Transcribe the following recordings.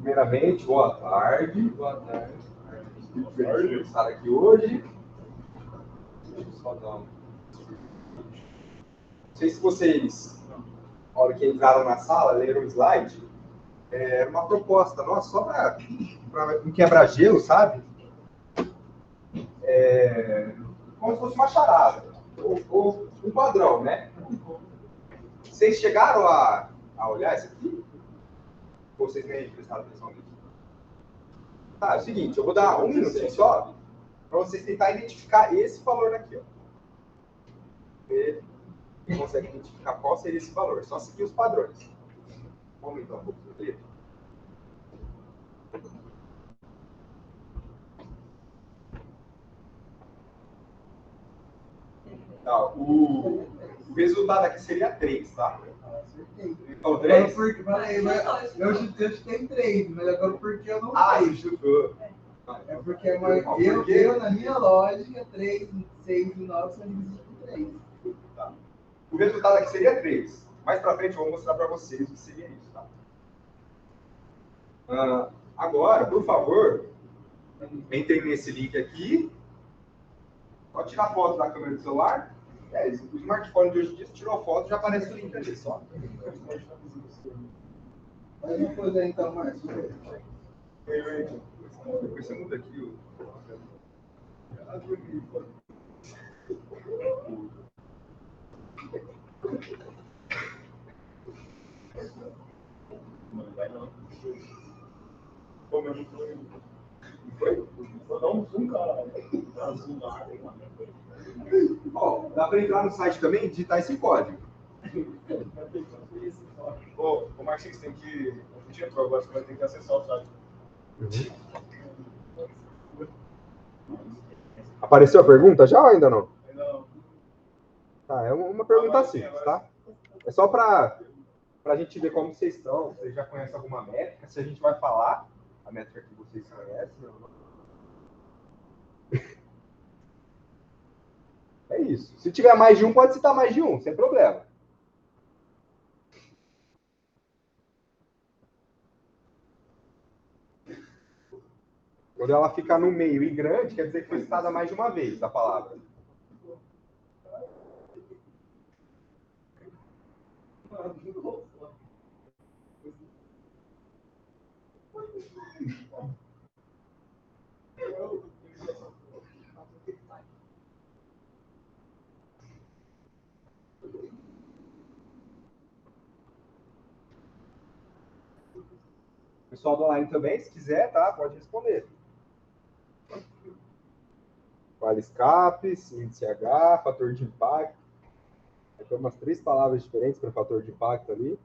Primeiramente, boa tarde. Boa tarde. Fico feliz de estar aqui hoje. Deixa eu só dar um... Não sei se vocês, na hora que entraram na sala, leram o slide. Era uma proposta nossa, só para um quebra-gelo, sabe? Como se fosse uma charada, ou um padrão, né? Vocês chegaram a olhar isso aqui? Ou vocês nem prestaram atenção nisso? Tá, é o seguinte, eu vou dar um minutinho só, para vocês tentarem identificar esse valor aqui, ó. Quem consegue identificar qual seria esse valor? Só seguir os padrões. Vamos aumentar um pouco o letra. Tá, o resultado aqui seria 3, tá? Falou 3? Eu chutei 3, mas agora porque eu não sei. Você chutou. É porque eu, na minha lógica, 3, 6 e 9 são divididos por 3. Tá. O resultado aqui seria 3. Mais pra frente eu vou mostrar pra vocês o que seria isso, tá? Agora, por favor, entrem nesse link aqui. Pode tirar foto da câmera do celular. O smartphone de hoje em dia, se tirou foto, já aparece o link ali, só. Faz uma coisa aí, então, Márcio. Depois você muda aqui o... Não vai não. Como eu não foi? Foi? Vou dar um zoom, cara. Ó, dá para entrar no site também e digitar esse código. Ô, Marcinho, você tem que... A gente entrou agora, você vai ter que acessar o site. Apareceu a pergunta já ou ainda não? Ainda não. Tá, é uma pergunta simples, tá? É só para a gente ver como vocês estão, se vocês já conhecem alguma métrica, se a gente vai falar a métrica que vocês conhecem ou não. É isso. Se tiver mais de um, pode citar mais de um, sem problema. Quando ela ficar no meio e grande, quer dizer que foi citada mais de uma vez a palavra. Pessoal do online também, se quiser, tá? Pode responder. Vale escapes, índice H, fator de impacto. Tem umas 3 palavras diferentes para fator de impacto ali.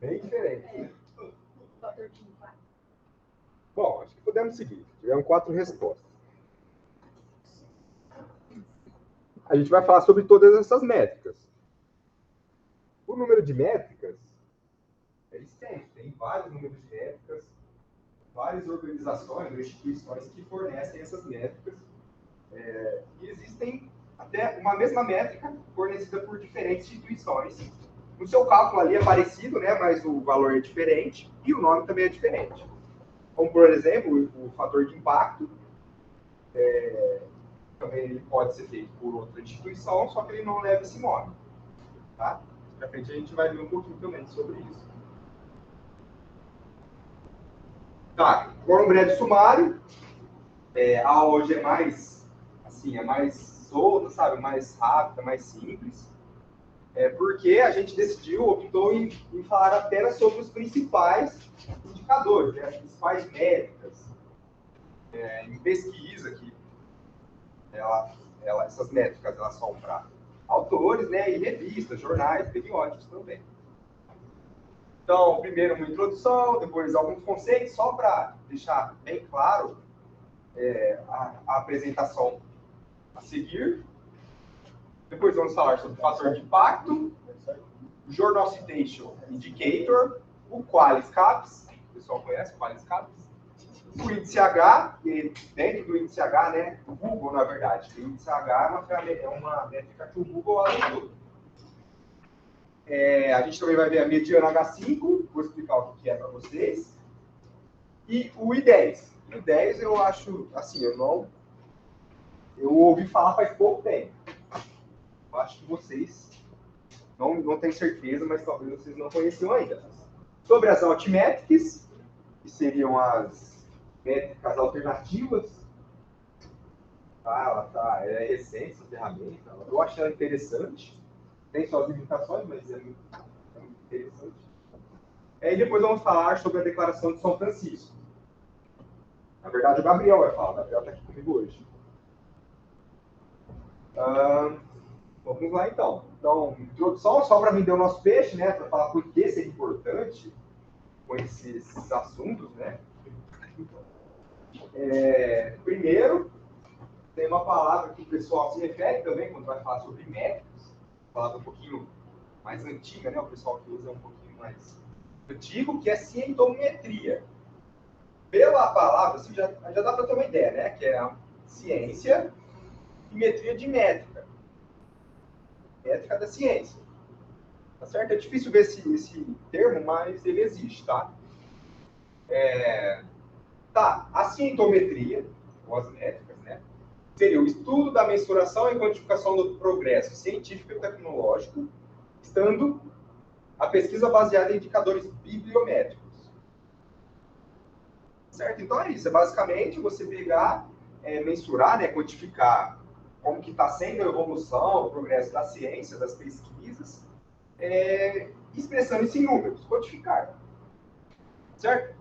Bem diferente, né? Fator de impacto. Bom, acho que podemos seguir. Tiveram 4 respostas. A gente vai falar sobre todas essas métricas. O número de métricas é extenso. Tem vários números de métricas, várias organizações ou instituições que fornecem essas métricas. E existem até uma mesma métrica fornecida por diferentes instituições. No seu cálculo ali é parecido, né, mas o valor é diferente e o nome também é diferente. Como, por exemplo, o fator de impacto, também ele pode ser feito por outra instituição, só que ele não leva esse nome. Tá? Pra frente a gente vai ver um pouquinho também sobre isso. Tá, agora um breve sumário. A aula hoje é mais, assim, é mais solta, sabe? Mais rápida, mais simples. Porque a gente optou em falar apenas sobre os principais indicadores, né? As principais métricas. Em pesquisa, que essas métricas elas são para autores, né? E revistas, jornais, periódicos também. Então, primeiro uma introdução, depois alguns conceitos, só para deixar bem claro a apresentação a seguir. Depois vamos falar sobre o fator de impacto, o Journal Citation Indicator, o Qualiscaps, o pessoal conhece o Qualiscaps? O índice H, e dentro do índice H, né, o Google, na verdade, o índice H é uma métrica que o Google adotou. A gente também vai ver a mediana H5, vou explicar o que é para vocês. E o I10. O I10 eu acho, assim, eu ouvi falar faz pouco tempo. Eu acho que vocês não tenho certeza, mas talvez vocês não conheciam ainda. Sobre as altimétricas, que seriam as métricas alternativas. É recente essa ferramenta, eu estou achando interessante. Tem suas limitações, mas é muito interessante. E depois vamos falar sobre a Declaração de São Francisco. Na verdade, o Gabriel vai falar. O Gabriel está aqui comigo hoje. Vamos lá, então. Então, introdução só para vender o nosso peixe, né? Para falar por que seria importante conhecer esses assuntos, né? Primeiro, tem uma palavra que o pessoal se refere também quando vai falar sobre métricas. Palavra um pouquinho mais antiga, né? O pessoal que usa é um pouquinho mais antigo, que é cientometria. Pela palavra, assim, já dá para ter uma ideia, né? Que é a ciência e metria de métrica. Métrica da ciência. Tá certo? É difícil ver esse termo, mas ele existe, tá? A cientometria, ou as métricas, né? Seria o estudo da mensuração e quantificação do progresso científico e tecnológico, estando a pesquisa baseada em indicadores bibliométricos. Certo? Então é isso. É basicamente você pegar, mensurar, né, quantificar como que está sendo a evolução, o progresso da ciência, das pesquisas, expressando isso em números, quantificar. Certo?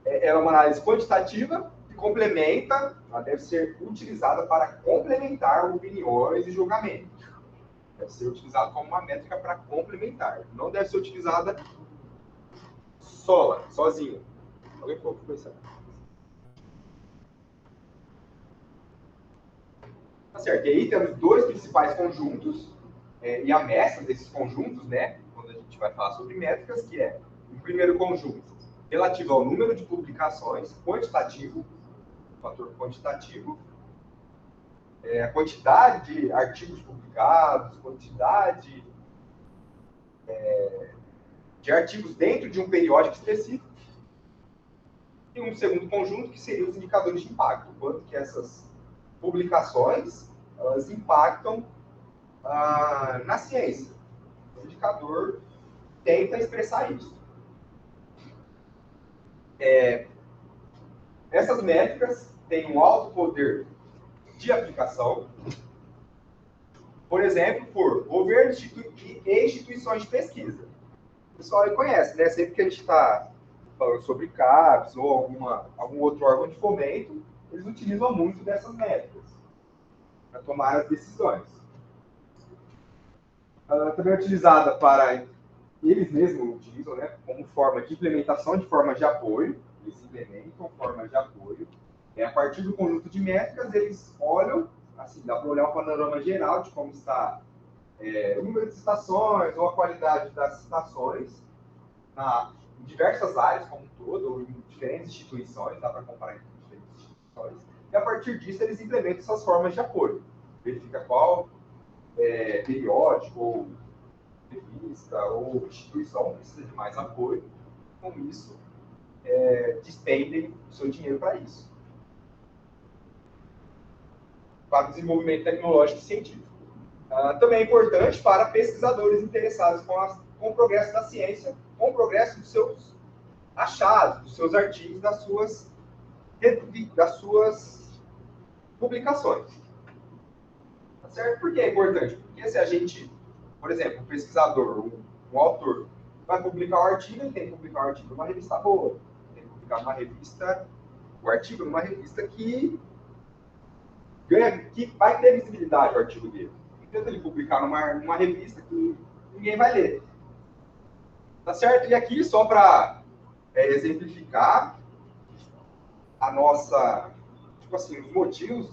É uma análise quantitativa que complementa, ela deve ser utilizada para complementar opiniões e julgamentos. Deve ser utilizada como uma métrica para complementar. Não deve ser utilizada sozinha. Alguém pode começar? Tá certo. E aí temos dois principais conjuntos e a mescla desses conjuntos, né? Quando a gente vai falar sobre métricas, que é o primeiro conjunto relativo ao número de publicações, quantitativo, fator quantitativo, a quantidade de artigos publicados, quantidade de artigos dentro de um periódico específico. E um segundo conjunto que seria os indicadores de impacto, quanto que essas publicações elas impactam na ciência. O indicador tenta expressar isso. Essas métricas têm um alto poder de aplicação, por exemplo, por governos e instituições de pesquisa. O pessoal aí conhece, né? Sempre que a gente está falando sobre CAPES ou algum outro órgão de fomento, eles utilizam muito dessas métricas para tomar as decisões. Também é utilizada para, eles mesmos utilizam, né, como forma de implementação de formas de apoio. Eles implementam formas de apoio. A partir do conjunto de métricas, eles olham, assim, dá para olhar um panorama geral de como está o número de citações ou a qualidade das citações em diversas áreas como um todo, ou em diferentes instituições, dá para comparar entre diferentes instituições. E a partir disso, eles implementam essas formas de apoio. Verifica qual periódico, ou revista, ou instituição precisa de mais apoio. Com isso, despendem o seu dinheiro para isso. Para o desenvolvimento tecnológico e científico. Também é importante para pesquisadores interessados com o progresso da ciência, com o progresso dos seus achados, dos seus artigos, das suas publicações. Tá certo? Por que é importante? Porque se a gente, por exemplo, um pesquisador, um autor, vai publicar um artigo, ele tem que publicar um artigo numa revista boa, tem que publicar o artigo numa revista que vai ter visibilidade o artigo dele. Então ele publicar numa revista que ninguém vai ler. Tá certo? E aqui, só para exemplificar a nossa, tipo assim, os motivos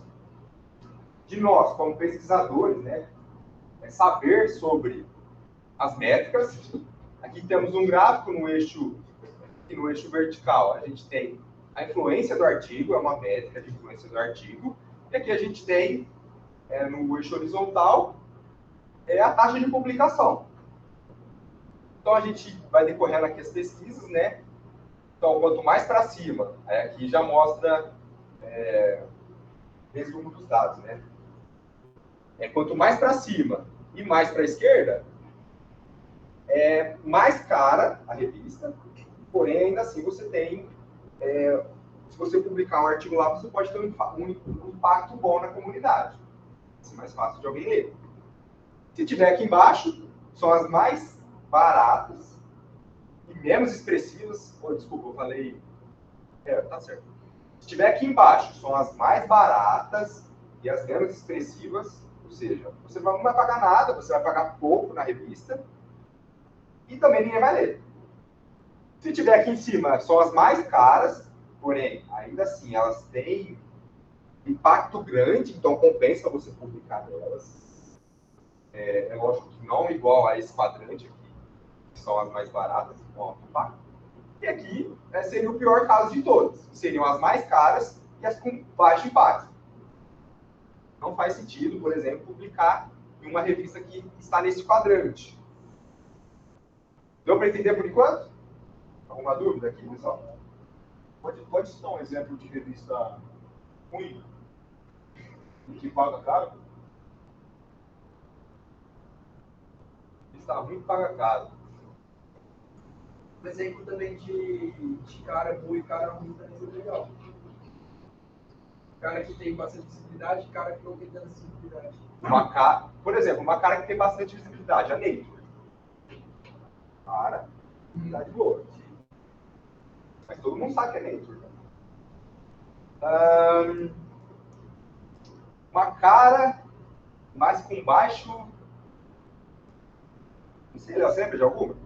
de nós, como pesquisadores, né, saber sobre as métricas. Aqui temos um gráfico no eixo vertical. A gente tem a influência do artigo, é uma métrica de influência do artigo. E aqui a gente tem, no eixo horizontal, a taxa de publicação. Então, a gente vai decorrendo aqui as pesquisas, né? Então, quanto mais para cima, aí aqui já mostra resumo dos dados, né? Quanto mais para cima e mais para a esquerda, é mais cara a revista, porém, ainda assim, você tem... se você publicar um artigo lá, você pode ter um impacto bom na comunidade. Vai ser mais fácil de alguém ler. Se tiver aqui embaixo, são as mais baratas e menos expressivas. Oh, desculpa, eu falei... tá certo. Se tiver aqui embaixo, são as mais baratas e as menos expressivas. Ou seja, você não vai pagar nada, você vai pagar pouco na revista e também ninguém vai ler. Se tiver aqui em cima, são as mais caras, porém, ainda assim, elas têm impacto grande, então compensa você publicar nelas. É lógico que não igual a esse quadrante aqui, que são as mais baratas, com alto impacto. E aqui seria o pior caso de todos, que seriam as mais caras e as com baixo impacto. Não faz sentido, por exemplo, publicar em uma revista que está nesse quadrante. Deu para entender por enquanto? Alguma dúvida aqui, pessoal? Pode citar um exemplo de revista ruim e que paga caro? Revista ruim paga caro. Um exemplo também de cara boa e cara ruim também é legal. Cara que tem bastante visibilidade e cara que não tem tanta visibilidade. Por exemplo, uma cara que tem bastante visibilidade, a Nature. Cara, visibilidade boa. Mas todo mundo sabe que é Nature. Uma cara mais com baixo... Não sei, Léo, você lembra de alguma?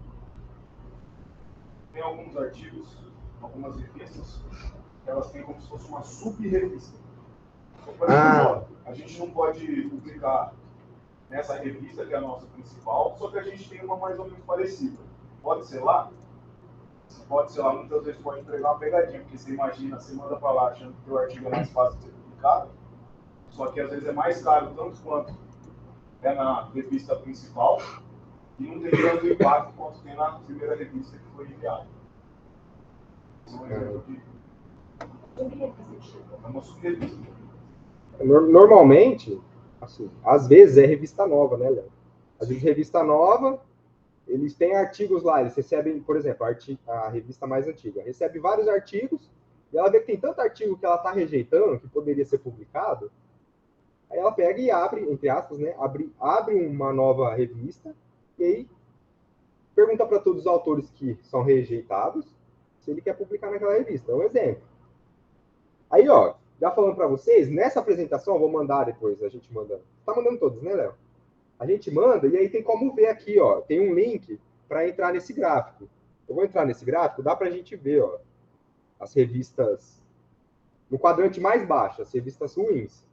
Tem alguns artigos, algumas revistas, elas têm como se fosse uma sub-revista. Então, por exemplo, a gente não pode publicar nessa revista, que é a nossa principal, só que a gente tem uma mais ou menos parecida. Pode ser lá? Pode ser lá, muitas vezes pode entregar uma pegadinha, porque você imagina, você manda para lá achando que o artigo é mais fácil de ser publicado, só que às vezes é mais caro, tanto quanto é na revista principal, e não tem tanto impacto quanto tem na primeira revista que foi enviada. Esse é um exemplo de... É uma sub-revista. Normalmente, assim, às vezes é revista nova, né, Léo? Às vezes revista nova, eles têm artigos lá, eles recebem, por exemplo, a revista mais antiga, recebe vários artigos, e ela vê que tem tanto artigo que ela está rejeitando, que poderia ser publicado, aí ela pega e abre, entre aspas, né, abre uma nova revista, e aí pergunta para todos os autores que são rejeitados se ele quer publicar naquela revista. É um exemplo. Aí, ó, já falando para vocês, nessa apresentação, eu vou mandar depois, a gente manda. Tá mandando todos, né, Léo? A gente manda, e aí tem como ver aqui, ó, tem um link para entrar nesse gráfico. Eu vou entrar nesse gráfico, dá para a gente ver, ó, as revistas no quadrante mais baixo, as revistas ruins.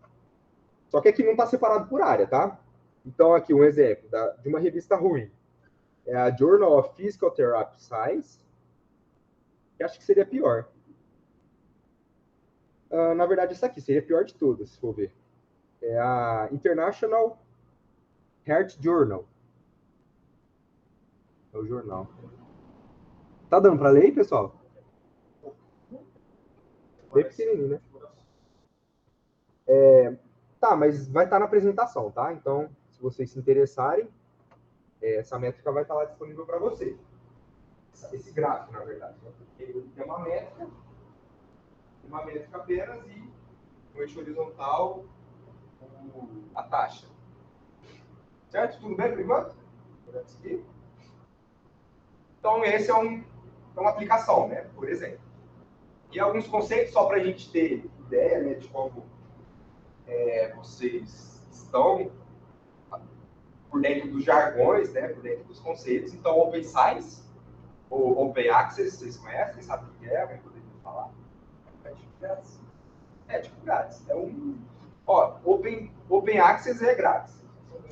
Só que aqui não está separado por área, tá? Então, aqui um exemplo de uma revista ruim. É a Journal of Physical Therapy Science, que acho que seria pior. Na verdade, essa aqui seria a pior de todas, se for ver. É a International Heart Journal. É o jornal. Tá dando para ler aí, pessoal? Bem pequenininho, né? Tá, mas vai estar na apresentação, tá? Então, se vocês se interessarem, essa métrica vai estar lá disponível para vocês. Esse gráfico, na verdade. Né? Ele tem uma métrica apenas e no eixo horizontal a taxa. Certo? Tudo bem por enquanto? Podemos seguir? Então, esse é uma aplicação, né? Por exemplo. E alguns conceitos, só para a gente ter ideia, né, de como vocês estão por dentro dos jargões, né, por dentro dos conceitos. Então, Open Science, ou Open Access, vocês conhecem, sabem o que é? Alguém poderia falar? É tipo grátis. É tipo grátis. Open Access é grátis.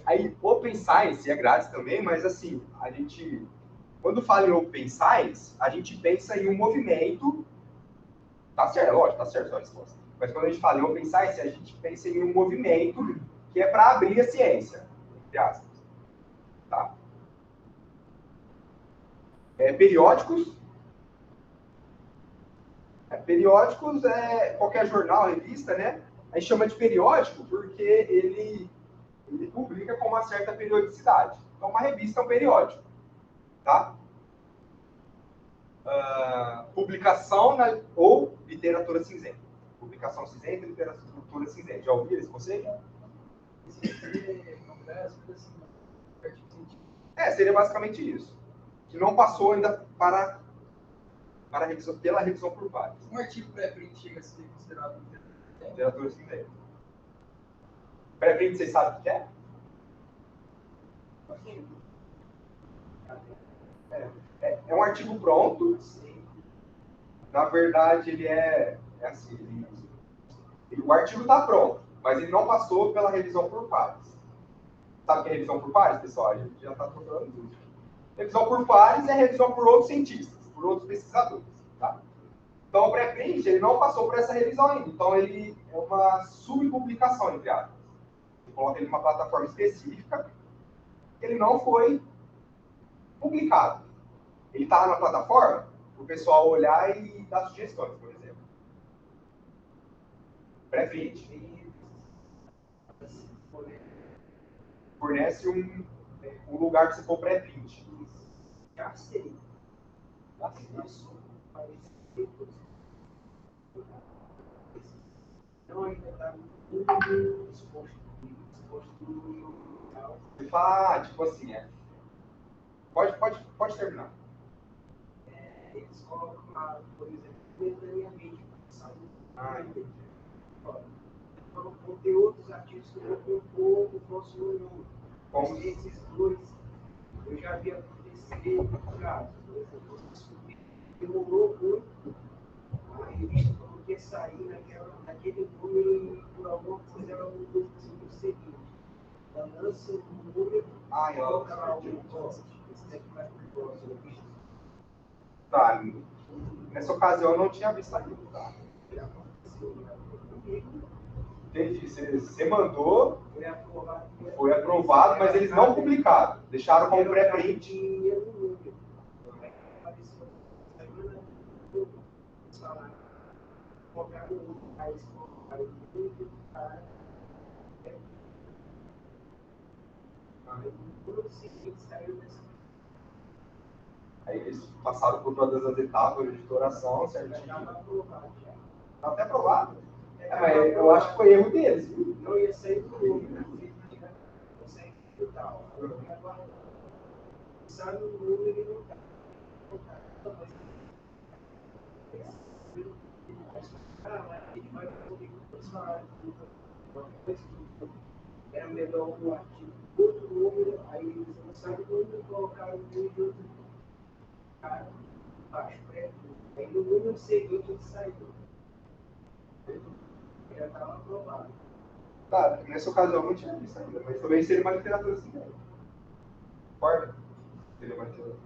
Aí, Open Science é grátis também, mas assim, a gente, quando fala em Open Science, a gente pensa em um movimento. Tá certo, lógico, tá certo a sua resposta. Mas quando a gente fala em Open Science, a gente pensa em um movimento que é para abrir a ciência, entre aspas. Tá? Periódicos. Periódicos é qualquer jornal, revista, né? A gente chama de periódico porque ele publica com uma certa periodicidade. Então, uma revista é um periódico, tá? Publicação ou literatura cinzenta. Publicação cinzenta e literatura cinzenta. Já ouviram esse conceito? Seria basicamente isso. Que não passou ainda para a revisão, pela revisão por pares. Um artigo pré-print chega a ser considerado Literatura cinzenta. Pré-print, vocês sabem o que é? É um artigo pronto. Na verdade, ele é assim. O artigo está pronto, mas ele não passou pela revisão por pares. Sabe o que é revisão por pares, pessoal? A gente já está trocando tudo. Revisão por pares é revisão por outros cientistas, por outros pesquisadores. Tá? Então, o pré-print ele não passou por essa revisão ainda. Então, ele é uma subpublicação, entre aspas. Você coloca ele numa plataforma específica, ele não foi publicado. Ele está lá na plataforma, o pessoal olhar e dar sugestões, por exemplo. Pré-print. Fornece um lugar que você for pré-print. Já sei. Não ainda está muito exposto no Você fala, tipo assim, Pode terminar. Eles colocam lá, por exemplo, momentaneamente, Entendi. vão ter outros artigos que vão compor o próximo número. Como? Esses dois, eu já vi acontecer casos. Por exemplo, demorou muito a revista para poder sair naquele número e por alguma coisa ela mudou o seguinte. Ela lança um número e coloca lá o post. Tá. Nessa ocasião eu não tinha visto ainda. Tá? Entendi. Você mandou, foi aprovado, mas eles não publicaram. Deixaram como pré-print. Aí eles passaram por todas as etapas de editoração, certinho. Está até aprovado. Mas eu acho que foi erro deles, viu? Não ia sair do número. Você é tal. Sabe o número e não está. Ele vai poder continuar. Era melhor um artigo outro número, aí eles não sabem quando colocaram o número baixo, né? Aí no número seguinte ele saiu. Já estava aprovado. Tá, nessa ocasião eu não tinha visto ainda, mas também seria uma literatura assim. Concorda? Seria uma literatura.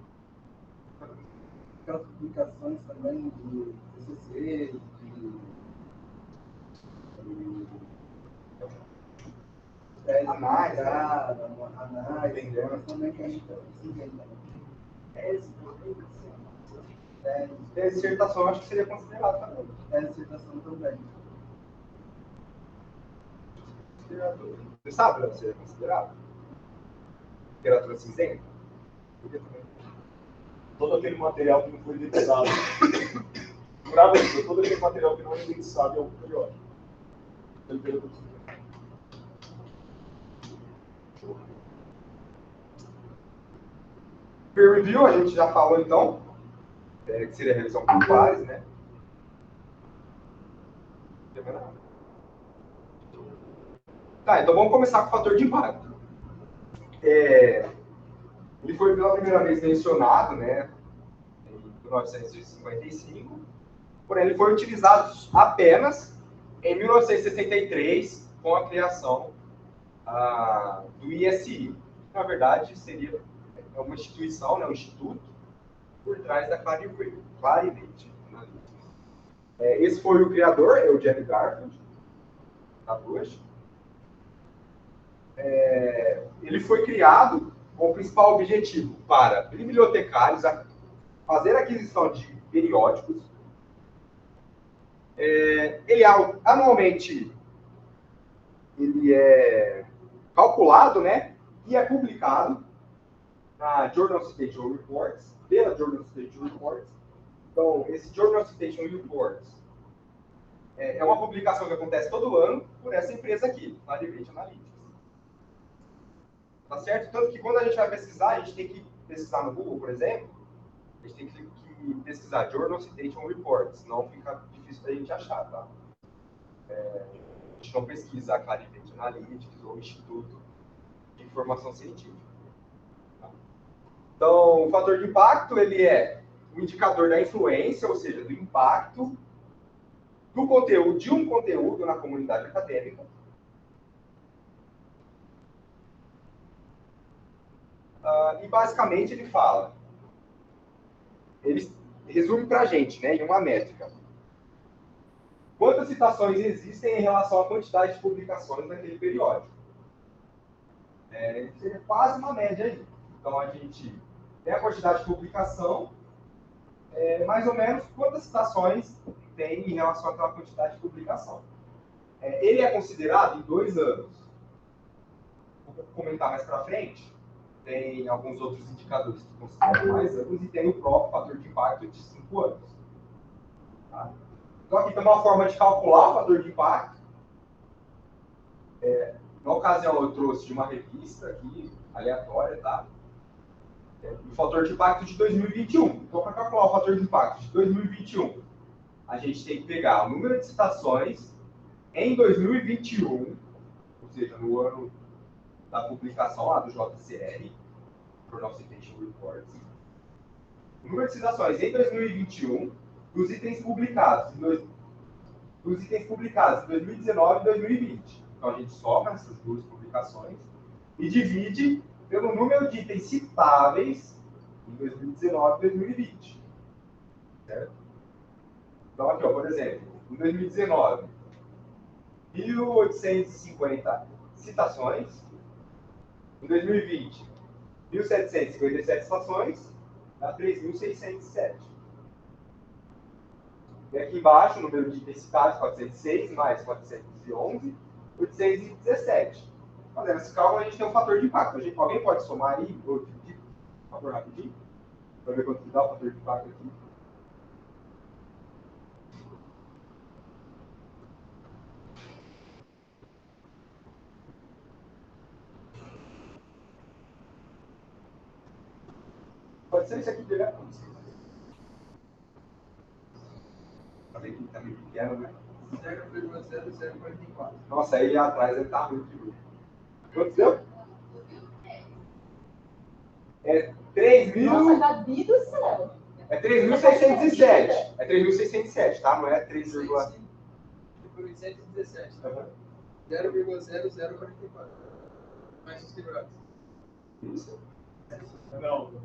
Aquelas publicações também de TCC, análise, também que a gente precisa. Dissertação eu acho que seria considerado também. Dissertação também. Você sabe onde seria considerado? Literatura cinzenta? Todo aquele material que não foi indexado. Grava isso, todo aquele material que não é indexado é o periódico. Literatura cinzenta. Peer review, a gente já falou então, que seria a revisão por pares, né? Tá, então vamos começar com o fator de impacto. Ele foi pela primeira vez mencionado, né, em 1955, porém ele foi utilizado apenas em 1963 com a criação do ISI. Na verdade, seria uma instituição, né, um instituto, por trás da Clarivate. Esse foi o criador, Eugene Garfield, da Bush. Ele foi criado com o principal objetivo para bibliotecários fazer a aquisição de periódicos. Ele anualmente ele é calculado, né, e é publicado na Journal Citation Reports, pela Journal Citation Reports. Então, esse Journal Citation Reports é uma publicação que acontece todo ano por essa empresa aqui, Clarivate Analytics. Tá certo? Tanto que quando a gente vai pesquisar, a gente tem que pesquisar no Google, por exemplo, a gente tem que pesquisar Journal Citation Reports, senão fica difícil da gente achar, tá? A gente não pesquisa a Clarivate Analytics ou Instituto de Informação Científica. Tá? Então, o fator de impacto, ele é o indicador da influência, ou seja, do impacto do conteúdo, de um conteúdo na comunidade acadêmica. E basicamente ele fala, ele resume para a gente, né, em uma métrica. Quantas citações existem em relação à quantidade de publicações naquele periódico? Seria quase uma média aí. Então a gente tem a quantidade de publicação, mais ou menos quantas citações tem em relação àquela quantidade de publicação. Ele é considerado em 2 anos. Vou comentar mais para frente. Tem alguns outros indicadores que consideram mais anos e tem o próprio fator de impacto de 5 anos. Tá? Então aqui tem uma forma de calcular o fator de impacto. Na ocasião eu trouxe de uma revista aqui, aleatória, tá? O fator de impacto de 2021. Então para calcular o fator de impacto de 2021, a gente tem que pegar o número de citações em 2021, ou seja, no ano da publicação lá do JCR, Journal Citation Reports, o número de citações em 2021 dos itens publicados em 2019 e 2020. Então a gente soma essas duas publicações e divide pelo número de itens citáveis em 2019 e 2020. Certo? Então aqui, ó, por exemplo, em 2019, 1.850 citações. Em 2020, 1.757 citações, dá 3.607. E aqui embaixo, o número de itens citados, 406, mais 411, 817. Fazendo esse cálculo, a gente tem um fator de impacto. Alguém pode somar aí, ou dividir, por favor, rapidinho? Para ver quanto que dá o fator de impacto aqui. Pode ser isso aqui direto. Falei que tá meio pequeno, né? 0,0044. Nossa, aí atrás ele tá muito duro. Quanto deu? 3.000. Nossa, Gabi do céu. 3.607. 3.607, tá? Não é 3, 817. 0,0044. Mais os quebrados. isso. Não. Que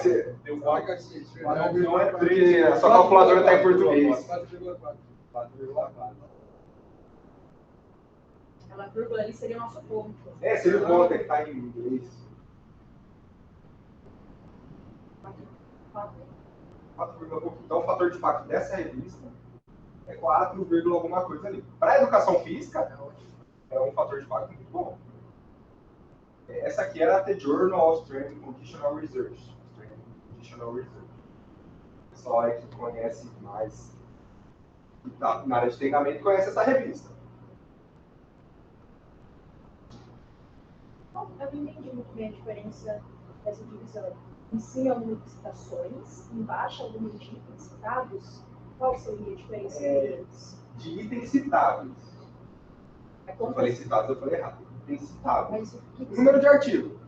você... Deu Porque a sua calculadora está em português. 4,4. 4,4. Aquela vírgula ali seria o nosso ponto. Seria o ponto que está em inglês. 4, então o fator de impacto dessa revista é 4, alguma coisa ali. Para a educação física, é um fator de impacto muito bom. Essa aqui era a The Journal of Strength Conditional Research. O pessoal aí que conhece mais, que está na área de treinamento, conhece essa revista. Eu não entendi muito bem a diferença dessa divisão. Em cima, o número de citações, embaixo, o número de itens citados. Qual seria a diferença deles? De itens citáveis. Eu falei citados, eu falei errado. Itens citáveis. Mas O número de artigo.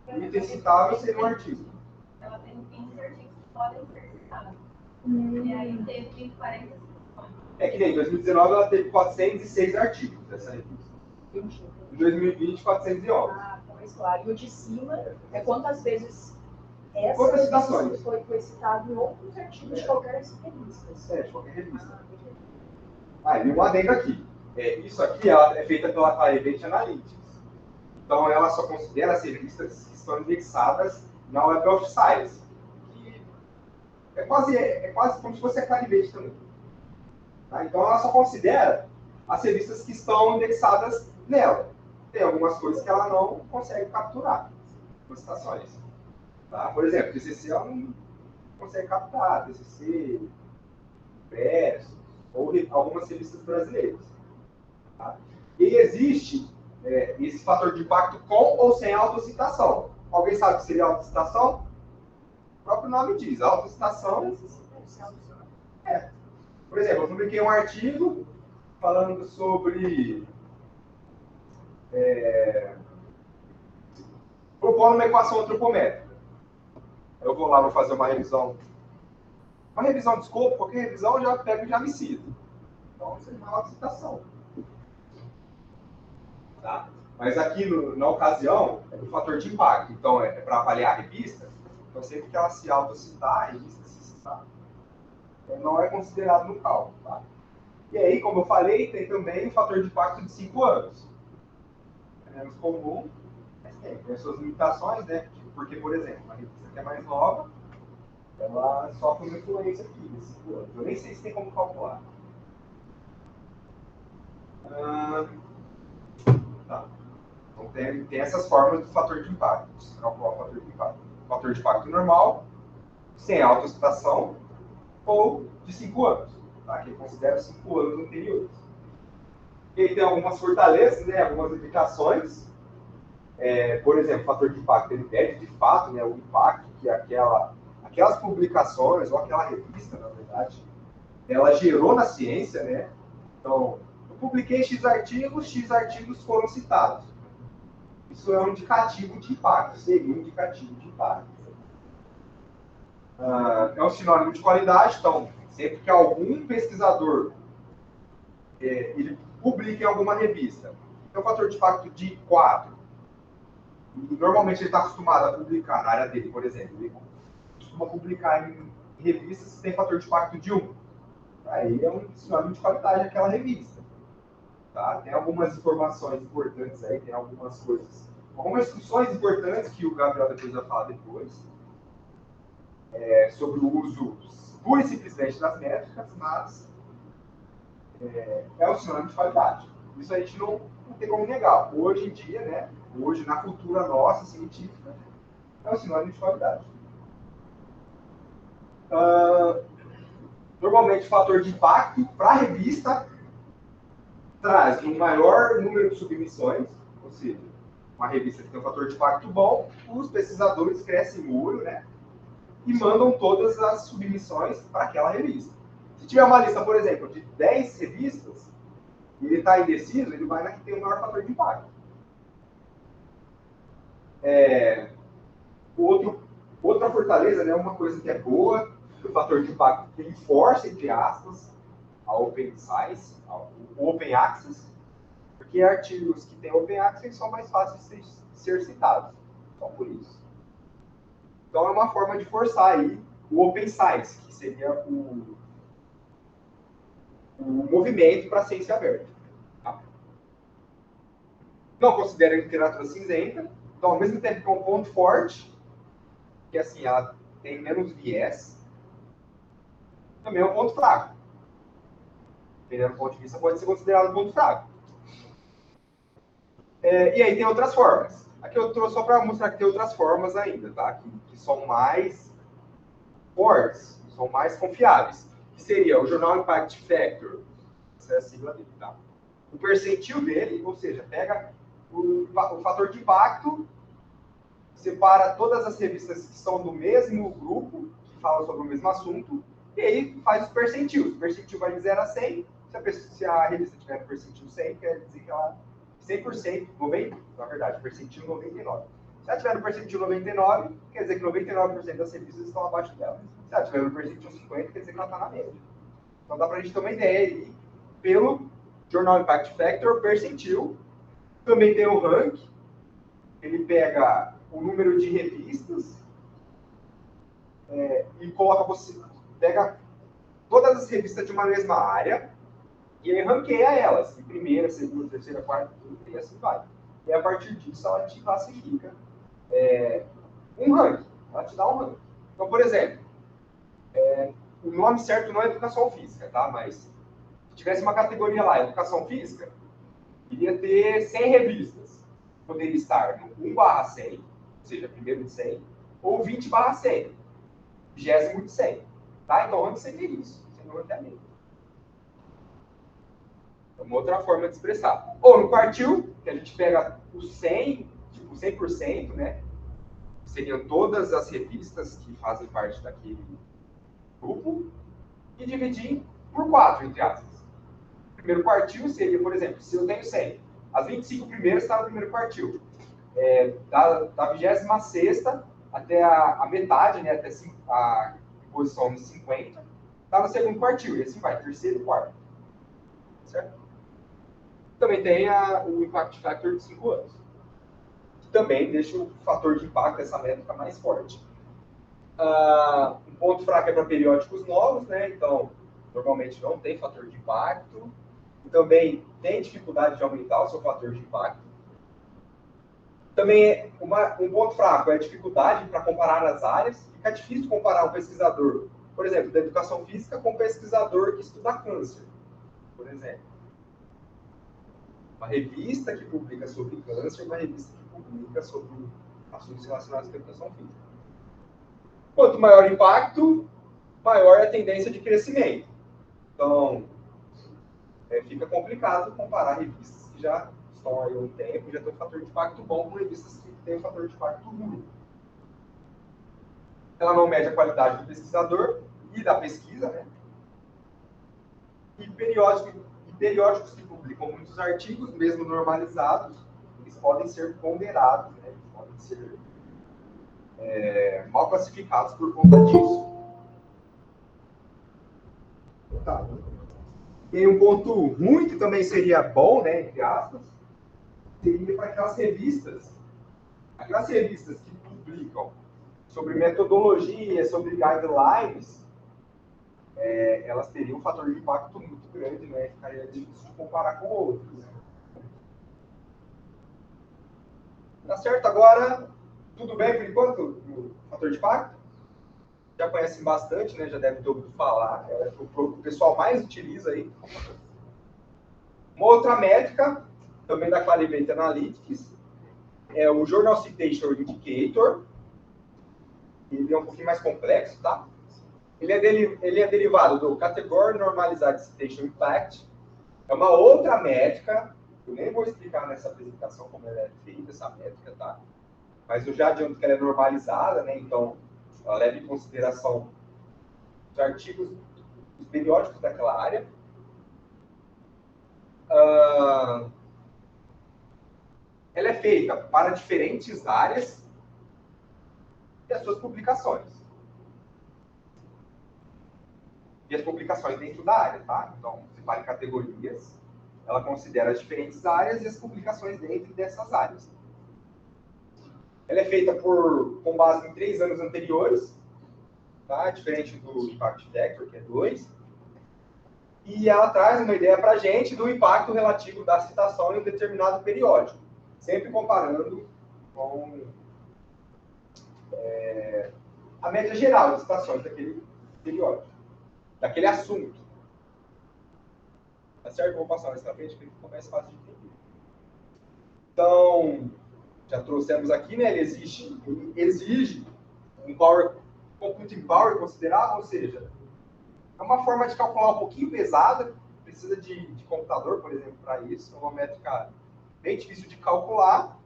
O item citável seria um artigo. Ela tem 15 artigos que podem ser citados. E aí teve 40 citações. Que nem em 2019 ela teve 406 artigos dessa revista. Em 2020, 411. Então é claro. E o de cima é quantas vezes essa Quantas revista citações? foi citado em outros artigos de qualquer revista. De qualquer revista. E um adendo aqui. Isso aqui ela é feita pela Clarivate Analytics. Então ela só considera as revistas que estão indexadas na Web of Science, que é quase como se fosse a Clarivate também. Tá? Então, ela só considera as revistas que estão indexadas nela. Tem algumas coisas que ela não consegue capturar, as citações. Tá? Por exemplo, TCC ela não consegue capturar, TCC, Verso, ou algumas revistas brasileiras. Tá? E existe esse fator de impacto com ou sem autocitação. Alguém sabe o que seria autocitação? O próprio nome diz, autocitação. Por exemplo, eu publiquei um artigo falando sobre propondo uma equação antropométrica. Eu vou lá, vou fazer uma revisão. Uma revisão de escopo, qualquer revisão eu já pego e já me cito. Então, isso é uma autocitação. Tá? Mas aqui, na ocasião, é do fator de impacto. Então, é para avaliar a revista. Então, sempre que ela se autocitar, a revista se citar, não é considerado no cálculo. Tá? E aí, como eu falei, tem também o fator de impacto de 5 anos. É menos comum, mas tem as suas limitações, né? Porque, por exemplo, uma revista que é mais nova, ela sofre uma influência aqui, de 5 anos. Eu nem sei se tem como calcular. Tá. Então, tem essas formas do fator de impacto. Calcular o fator de impacto. Fator de impacto normal, sem autocitação, ou de 5 anos. Tá? Que considera 5 anos anteriores. E aí tem algumas fortalezas, né? Algumas limitações. Por exemplo, o fator de impacto, ele mede, de fato, né, o impacto que aquelas publicações, ou aquela revista, na verdade, ela gerou na ciência, né? Então, eu publiquei X artigos foram citados. Isso é um indicativo de impacto, seria um indicativo de impacto. É um sinônimo de qualidade, então, sempre que algum pesquisador ele publica em alguma revista, tem um fator de impacto de 4, e normalmente ele está acostumado a publicar, na área dele, por exemplo, ele costuma publicar em revistas que tem fator de impacto de 1. Aí é um sinônimo de qualidade aquela revista. Tá? Tem algumas informações importantes aí, tem algumas instruções importantes que o Gabriel depois vai falar depois, sobre o uso pura e simplesmente das métricas, mas é um sinônimo de qualidade. Isso a gente não tem como negar. Hoje em dia, né, hoje na cultura nossa, científica, é um sinônimo de qualidade. Normalmente o fator de impacto para a revista traz um maior número de submissões, ou seja, uma revista que tem um fator de impacto bom, os pesquisadores crescem o olho, né, e mandam todas as submissões para aquela revista. Se tiver uma lista, por exemplo, de 10 revistas, e ele está indeciso, ele vai na que tem o maior fator de impacto. Outra fortaleza, né, uma coisa que é boa, o fator de impacto que reforça, entre aspas, a Open Science, o Open Access, porque artigos que têm Open Access são mais fáceis de ser citados, só por isso. Então é uma forma de forçar aí o Open Science, que seria o movimento para a ciência aberta. Tá? Não considera a literatura cinzenta, então ao mesmo tempo que é um ponto forte, que assim, ela tem menos viés, também é um ponto fraco. Dependendo do ponto de vista, pode ser considerado um ponto fraco. E aí tem outras formas. Aqui eu trouxe só para mostrar que tem outras formas ainda, tá? Que são mais fortes, são mais confiáveis. Que seria o Journal Impact Factor, essa é a sigla dele, tá? O percentil dele, ou seja, pega o fator de impacto, separa todas as revistas que são do mesmo grupo, que falam sobre o mesmo assunto, e aí faz os percentis. O percentil vai de 0 a 100. Se a revista tiver no percentil 100, quer dizer que ela 100%, 90%, na verdade, percentil 99%. Se ela tiver no percentil 99%, quer dizer que 99% das revistas estão abaixo dela. Se ela tiver no percentil 50%, quer dizer que ela está na média. Então dá para a gente ter uma ideia aí, pelo Journal Impact Factor, percentil. Também tem o rank, ele pega o número de revistas e pega todas as revistas de uma mesma área e aí ranqueia elas, em primeira, segunda, terceira, quarta, quinta e assim vai. E a partir disso ela te classifica um ranking. Ela te dá um ranking. Então, por exemplo, o nome certo não é educação física, tá? Mas se tivesse uma categoria lá, educação física, iria ter 100 revistas. Poderia estar no 1/100, ou seja, primeiro de 100, ou 20/100, 20º de 100. Tá? Então, onde seria isso? Seria um ranqueamento. É uma outra forma de expressar. Ou no quartil, que a gente pega o 100, tipo 100%, né? Seriam todas as revistas que fazem parte daquele grupo, e dividir por 4, entre aspas. O primeiro quartil seria, por exemplo, se eu tenho 100, as 25 primeiras estão no primeiro quartil. Da 26ª até a metade, né, até a posição de 50, está no segundo quartil, e assim vai, terceiro e quarto. Certo? Também tem o Impact Factor de 5 anos, que também deixa o fator de impacto dessa métrica mais forte. Um ponto fraco é para periódicos novos, né? Então, normalmente não tem fator de impacto. E também tem dificuldade de aumentar o seu fator de impacto. Também um ponto fraco é a dificuldade para comparar as áreas. Fica difícil comparar um pesquisador, por exemplo, da educação física com um pesquisador que estuda câncer, por exemplo. Uma revista que publica sobre câncer, uma revista que publica sobre assuntos relacionados com a educação física. Quanto maior o impacto, maior é a tendência de crescimento. Então, fica complicado comparar revistas que já estão aí há um tempo, já têm um fator de impacto bom, com revistas que têm um fator de impacto ruim. Ela não mede a qualidade do pesquisador e da pesquisa, né? E periódicos que publicam muitos artigos, mesmo normalizados, eles podem ser ponderados, né? Eles podem ser mal classificados por conta disso. Tá. Tem um ponto ruim que também seria bom, né, entre aspas, seria para aquelas revistas que publicam sobre metodologia, sobre guidelines, elas teriam um fator de impacto muito grande, né? Ficaria difícil de comparar com outros. Tá certo? Agora, tudo bem por enquanto? O fator de impacto? Já conhecem bastante, né? Já devem ter ouvido falar. É o que o pessoal mais utiliza aí. Uma outra métrica, também da Clarivate Analytics, é o Journal Citation Indicator. Ele é um pouquinho mais complexo, tá? Ele é derivado do Category Normalized Citation Impact. É uma outra métrica. Eu nem vou explicar nessa apresentação como ela é feita, essa métrica, tá? Mas eu já adianto que ela é normalizada, né? Então, ela leva em consideração os artigos, os periódicos daquela área. Ela é feita para diferentes áreas e as suas publicações. E as publicações dentro da área, tá? Então, separa em categorias. Ela considera as diferentes áreas e as publicações dentro dessas áreas. Ela é feita com base em 3 anos anteriores, tá? Diferente do Impact Factor, que é 2. E ela traz uma ideia para a gente do impacto relativo da citação em um determinado periódico, sempre comparando com a média geral de citações daquele periódico, daquele assunto. Tá certo? Vou passar mais para frente, para ficar mais fácil de entender. Então, já trouxemos aqui, né? Ele exige um computing power considerável, ou seja, é uma forma de calcular um pouquinho pesada, precisa de computador, por exemplo, para isso. É uma métrica bem difícil de calcular,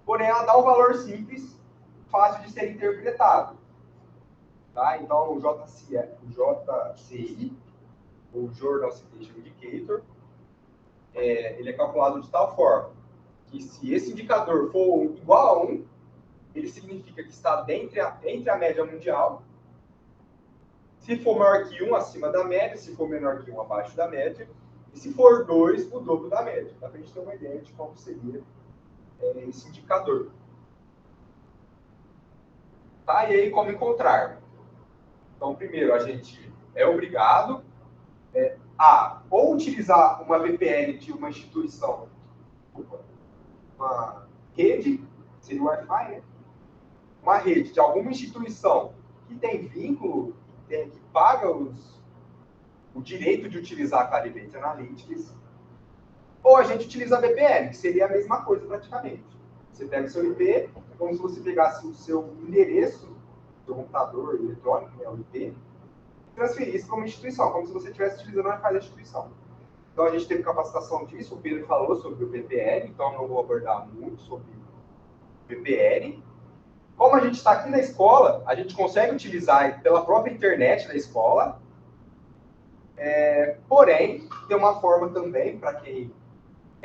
porém ela dá um valor simples, fácil de ser interpretado. Tá? Então, o JCI, o Journal Citation Indicator, ele é calculado de tal forma que se esse indicador for igual a 1, ele significa que está entre a média mundial. Se for maior que 1, acima da média. Se for menor que 1, abaixo da média. E se for 2, o dobro da média. Dá para a gente ter uma ideia de como seria esse indicador. Tá? E aí, como encontrar? Então, primeiro, a gente é obrigado a ou utilizar uma VPN de uma instituição, uma rede, seria o Wi-Fi, né? uma rede de alguma instituição que tem vínculo, que paga o direito de utilizar a Clarivate Analytics, ou a gente utiliza a VPN, que seria a mesma coisa praticamente. Você pega o seu IP, é como se você pegasse o seu endereço do seu computador eletrônico, né, o IP, e transferisse para uma instituição, como se você estivesse utilizando o Wi-Fi da instituição. Então, a gente teve capacitação disso, o Pedro falou sobre o VPN, então não vou abordar muito sobre o VPN. Como a gente está aqui na escola, a gente consegue utilizar pela própria internet da escola, porém, tem uma forma também, para quem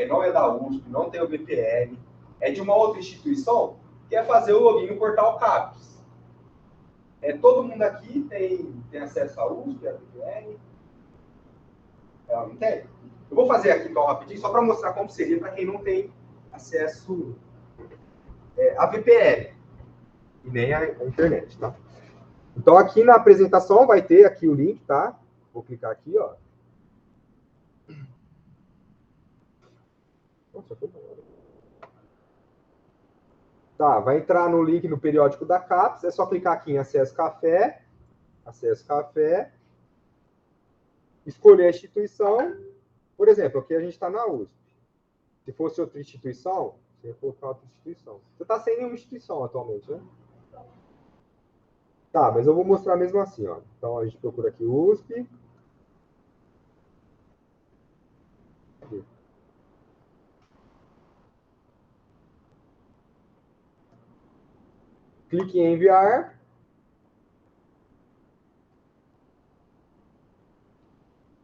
não é da USP, não tem o VPN, é de uma outra instituição, que é fazer o login no portal CAPES. Todo mundo aqui tem acesso à USP, à VPN? Ela não tem? Eu vou fazer aqui então rapidinho, só para mostrar como seria para quem não tem acesso à VPN e nem à internet, tá? Então aqui na apresentação vai ter aqui o link, tá? Vou clicar aqui, ó. Nossa, foi bom. Tá, vai entrar no link no periódico da CAPES, é só clicar aqui em acesso café, escolher a instituição. Por exemplo, aqui a gente está na USP. Se fosse outra instituição, você ia colocar outra instituição. Você está sem nenhuma instituição atualmente, né? Tá, mas eu vou mostrar mesmo assim, ó. Então a gente procura aqui USP. Aqui. Clique em enviar.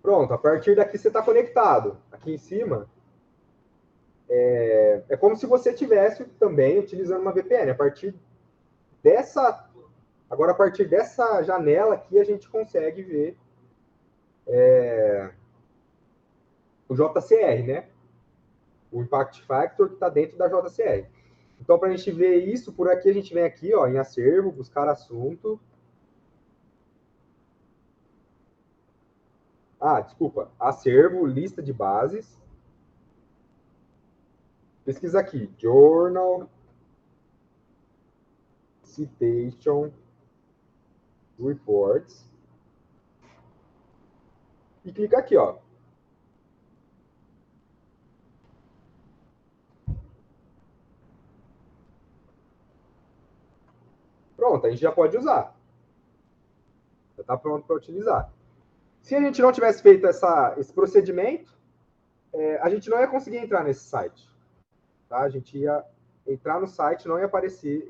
Pronto, a partir daqui você está conectado. Aqui em cima, é como se você estivesse também utilizando uma VPN. A partir dessa janela aqui, a gente consegue ver o JCR, né? O Impact Factor que está dentro da JCR. Então, para a gente ver isso, por aqui a gente vem aqui, ó, em acervo, buscar assunto. Acervo, lista de bases. Pesquisa aqui, Journal, Citation, Reports. E clica aqui, ó. Pronto, a gente já pode usar. Já está pronto para utilizar. Se a gente não tivesse feito esse procedimento, a gente não ia conseguir entrar nesse site. Tá? A gente ia entrar no site, não ia aparecer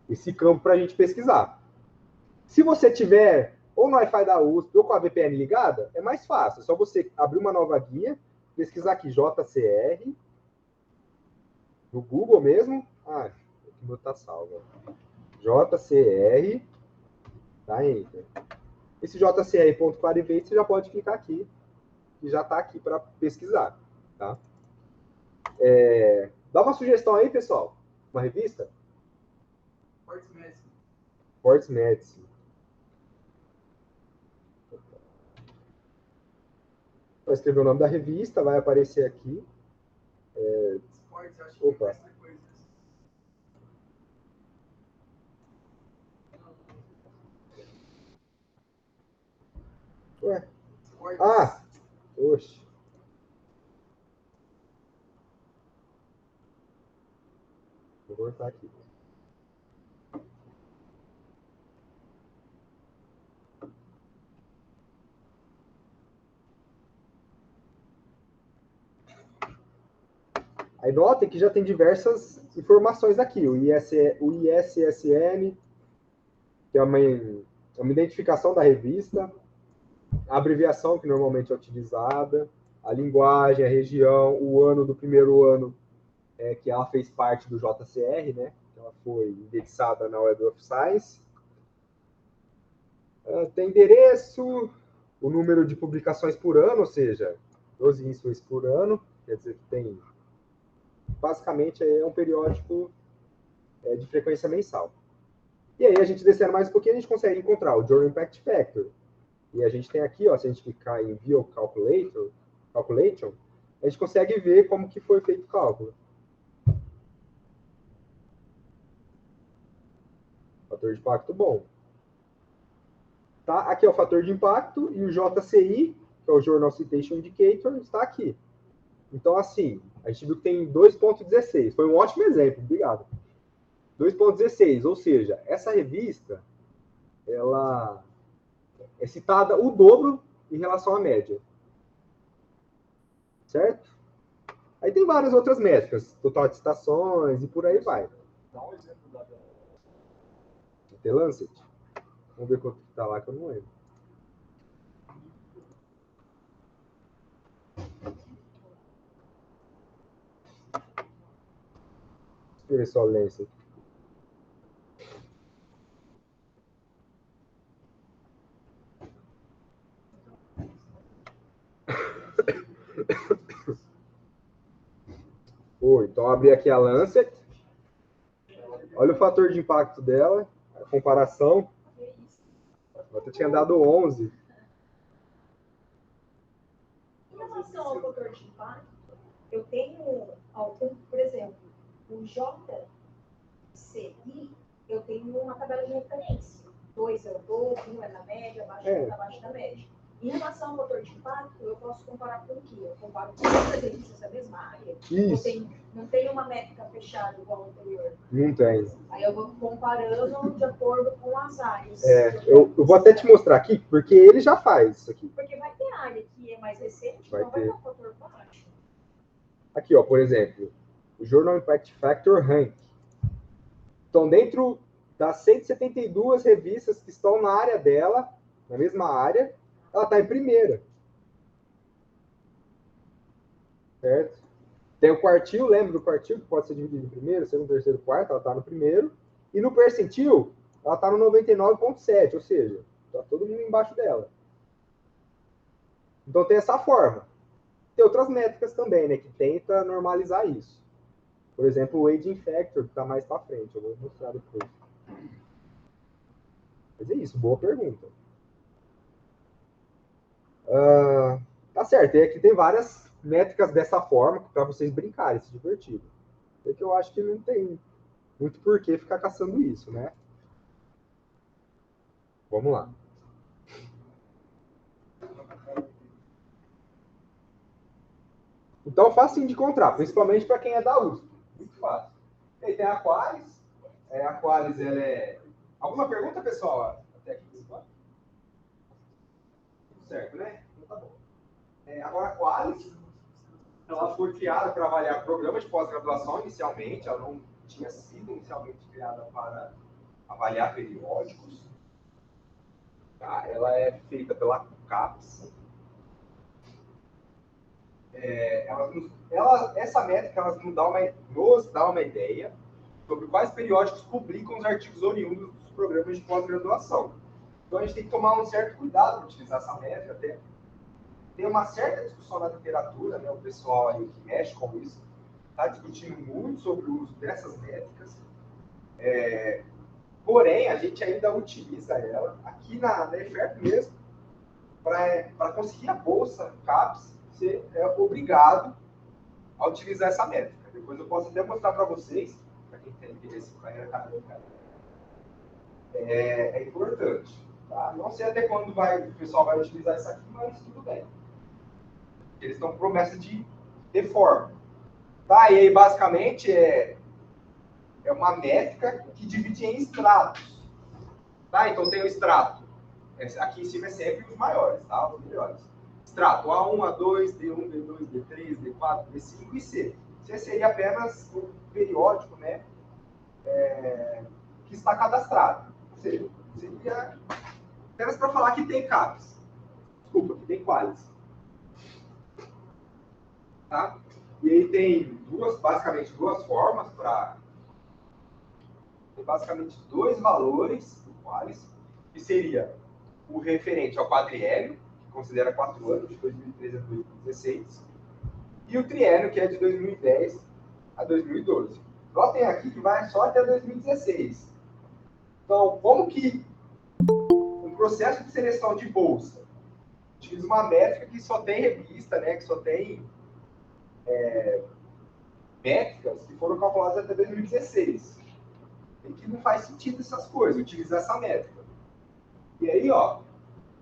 esse campo para a gente pesquisar. Se você tiver ou no Wi-Fi da USP ou com a VPN ligada, é mais fácil. É só você abrir uma nova guia, pesquisar aqui JCR, no Google mesmo. Ah, o meu tá salvo. JCR, tá? Enter. Esse jcr.clarivate você já pode clicar aqui, que já está aqui para pesquisar, tá? Dá uma sugestão aí, pessoal. Uma revista? Sports Medicine. Vai escrever o nome da revista, vai aparecer aqui. Opa. Ué. Ah! Oxe. Vou voltar aqui. Aí notem que já tem diversas informações aqui. O ISSN, que é uma identificação da revista, a abreviação que normalmente é utilizada, a linguagem, a região, o ano do primeiro ano que ela fez parte do JCR, né? Ela foi indexada na Web of Science. Tem endereço, o número de publicações por ano, ou seja, 12 issues por ano, quer dizer que tem... Basicamente, é um periódico de frequência mensal. E aí, a gente descendo mais um pouquinho, a gente consegue encontrar o Journal Impact Factor. E a gente tem aqui, ó, se a gente clicar em View Calculation, a gente consegue ver como que foi feito o cálculo. Fator de impacto bom. Tá? Aqui é o fator de impacto e o JCI, que é o Journal Citation Indicator, está aqui. Então, assim, a gente viu que tem 2.16. Foi um ótimo exemplo, obrigado. 2.16, ou seja, essa revista, ela é citada o dobro em relação à média. Certo? Aí tem várias outras métricas, total de citações e por aí vai. Dá um exemplo da The Lancet. Vamos ver quanto que tá lá, que eu não lembro. Deixa eu ver só o Lancet. Então, abri aqui a Lancet. Olha o fator de impacto dela, a comparação. Eu tinha dado 11. Em relação ao fator de impacto, eu tenho algum, por exemplo, o JCI, eu tenho uma tabela de referência. 2 é o dobro, 1 é na média, abaixo da média. Em relação ao fator de impacto, eu posso comparar com o quê? Eu comparo com outras revistas da mesma área. Isso. Não tem uma métrica fechada igual ao anterior. Não tem. Aí eu vou comparando de acordo com as áreas. Eu vou até te mostrar aqui, porque ele já faz isso aqui. Porque vai ter área que é mais recente, Vai então vai ter. ter um fator baixo. Aqui, ó, por exemplo, o Journal Impact Factor Rank. Então, dentro das 172 revistas que estão na área dela, na mesma área, ela está em primeira. Certo? Tem o quartil, lembra do quartil, que pode ser dividido em primeiro, segundo, terceiro, quarto, ela está no primeiro. E no percentil, ela está no 99,7, ou seja, está todo mundo embaixo dela. Então tem essa forma. Tem outras métricas também, né, que tenta normalizar isso. Por exemplo, o Aging Factor, que está mais para frente. Eu vou mostrar depois. Mas é isso, boa pergunta. Tá certo, e aqui tem várias métricas dessa forma para vocês brincarem, se divertirem. Porque eu acho que não tem muito porquê ficar caçando isso, né? Vamos lá. Então, fácil de encontrar, principalmente para quem é da USP. Muito fácil. E aí tem a Qualis. A Qualis, ela é... Alguma pergunta, pessoal? Até aqui. Tudo certo, né? Então tá bom. Agora, a Qualis, ela foi criada para avaliar programas de pós-graduação inicialmente. Ela não tinha sido inicialmente criada para avaliar periódicos. Tá? Ela é feita pela CAPES. Essa métrica nos dá uma ideia sobre quais periódicos publicam os artigos oriundos dos programas de pós-graduação. Então, a gente tem que tomar um certo cuidado para utilizar essa métrica. Tem uma certa discussão na literatura, né? O pessoal aí que mexe com isso está discutindo muito sobre o uso dessas métricas. Porém, a gente ainda utiliza ela aqui na EFERP mesmo, para conseguir a bolsa CAPES, você é obrigado a utilizar essa métrica. Depois eu posso até mostrar para vocês, para quem tem interesse em carreira acadêmica. É importante. Tá? Não sei até quando o pessoal vai utilizar isso aqui, mas tudo bem. Eles estão com promessa de reforma. Tá? E aí, basicamente, é uma métrica que divide em estratos. Tá? Então, tem o extrato. Aqui em cima é sempre os maiores, tá? Os melhores. Extrato A1, A2, D1, D2, D3, D4, D5 e C. C seria apenas o periódico, né? Que está cadastrado. Ou seja, seria apenas para falar que tem CAPES. Desculpa, que tem Qualis. Tá? E aí tem basicamente duas formas para... Tem basicamente dois valores do Qualis, que seria o referente ao quadriênio, que considera 4 anos, de 2013 a 2016, e o triênio, que é de 2010 a 2012. Notem aqui que vai só até 2016. Então, como que um processo de seleção de bolsa utiliza uma métrica que só tem revista, né, que só tem métricas que foram calculadas até 2016. e que não faz sentido essas coisas, utilizar essa métrica. E aí, ó,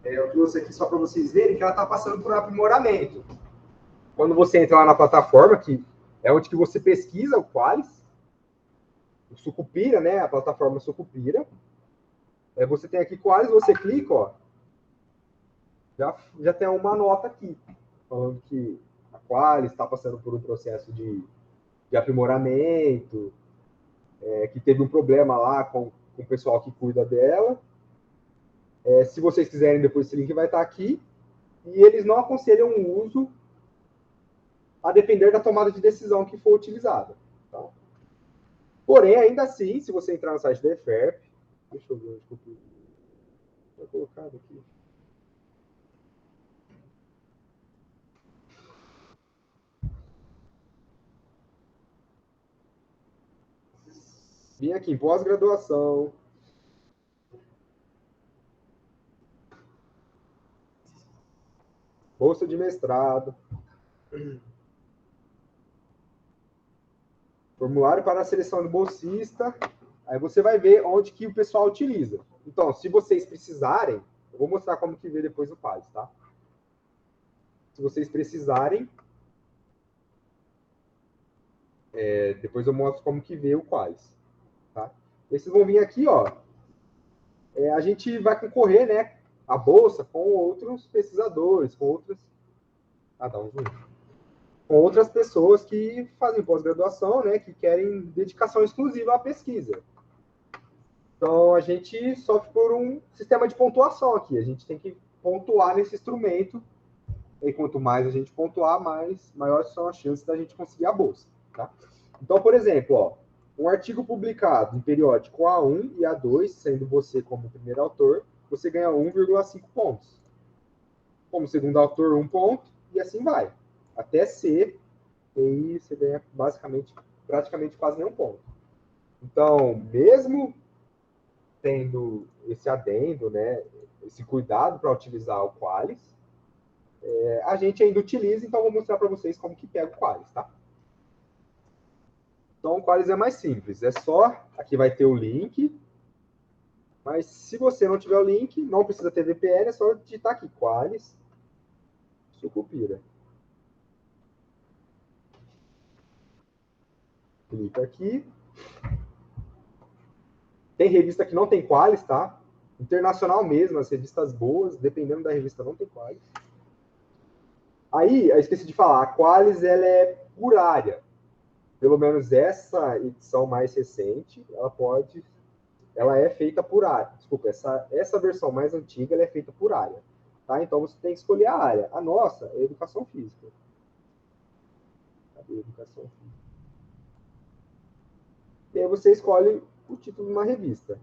eu trouxe aqui só para vocês verem que ela está passando por um aprimoramento. Quando você entra lá na plataforma, que é onde que você pesquisa o Qualis, o Sucupira, né? A plataforma Sucupira. Você tem aqui Qualis, você clica, ó, já tem uma nota aqui, falando que a Qualis está passando por um processo de aprimoramento, que teve um problema lá com o pessoal que cuida dela. Se vocês quiserem, depois esse link vai estar aqui. E eles não aconselham o uso a depender da tomada de decisão que for utilizada. Tá? Porém, ainda assim, se você entrar no site da EFERP, deixa eu ver onde eu vou colocar aqui. Vim aqui em pós-graduação. Bolsa de mestrado. Formulário para a seleção do bolsista. Aí você vai ver onde que o pessoal utiliza. Então, se vocês precisarem, eu vou mostrar como que vê depois o Qualis, tá? Se vocês precisarem, depois eu mostro como que vê o Qualis, tá? E vocês vão vir aqui, ó. A gente vai concorrer, né, a bolsa com outros pesquisadores, com outras... dá um zoom. Com outras pessoas que fazem pós-graduação, né, que querem dedicação exclusiva à pesquisa. Então, a gente sofre por um sistema de pontuação aqui. A gente tem que pontuar nesse instrumento. E quanto mais a gente pontuar, maiores são as chances da gente conseguir a bolsa. Tá? Então, por exemplo, ó, um artigo publicado em periódico A1 e A2, sendo você como primeiro autor, você ganha 1,5 pontos. Como segundo autor, 1 ponto, e assim vai. Até C, e aí você ganha praticamente quase nenhum ponto. Então, mesmo tendo esse adendo, né, esse cuidado para utilizar o Qualis, a gente ainda utiliza, então vou mostrar para vocês como que pega o Qualis, tá? Então, o Qualis é mais simples, é só, aqui vai ter o link, mas se você não tiver o link, não precisa ter VPN, é só digitar aqui, Qualis, Sucupira. Clica aqui. Tem revista que não tem Qualis, tá? Internacional mesmo, as revistas boas, dependendo da revista, não tem Qualis. Aí, eu esqueci de falar, a Qualis ela é por área. Pelo menos essa edição mais recente, ela é feita por área. Desculpa, essa versão mais antiga ela é feita por área. Tá? Então você tem que escolher a área. A nossa é educação física. Cadê educação física? E aí você escolhe o título de uma revista.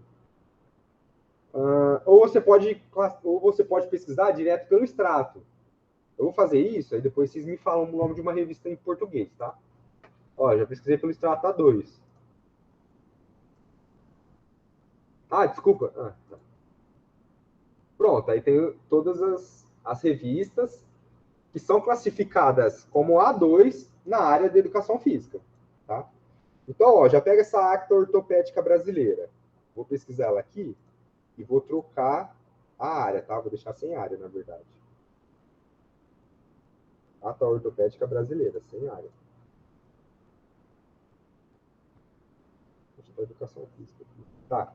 Ou você pode pesquisar direto pelo extrato. Eu vou fazer isso, aí depois vocês me falam o nome de uma revista em português, tá? Ó, já pesquisei pelo extrato A2. Desculpa. Tá. Pronto, aí tem todas as revistas que são classificadas como A2 na área de educação física, tá? Então, ó, já pega essa Acta Ortopédica Brasileira. Vou pesquisar ela aqui e vou trocar a área, tá? Vou deixar sem área, na verdade. Acta Ortopédica Brasileira, sem área. Deixa eu educação física aqui. Tá.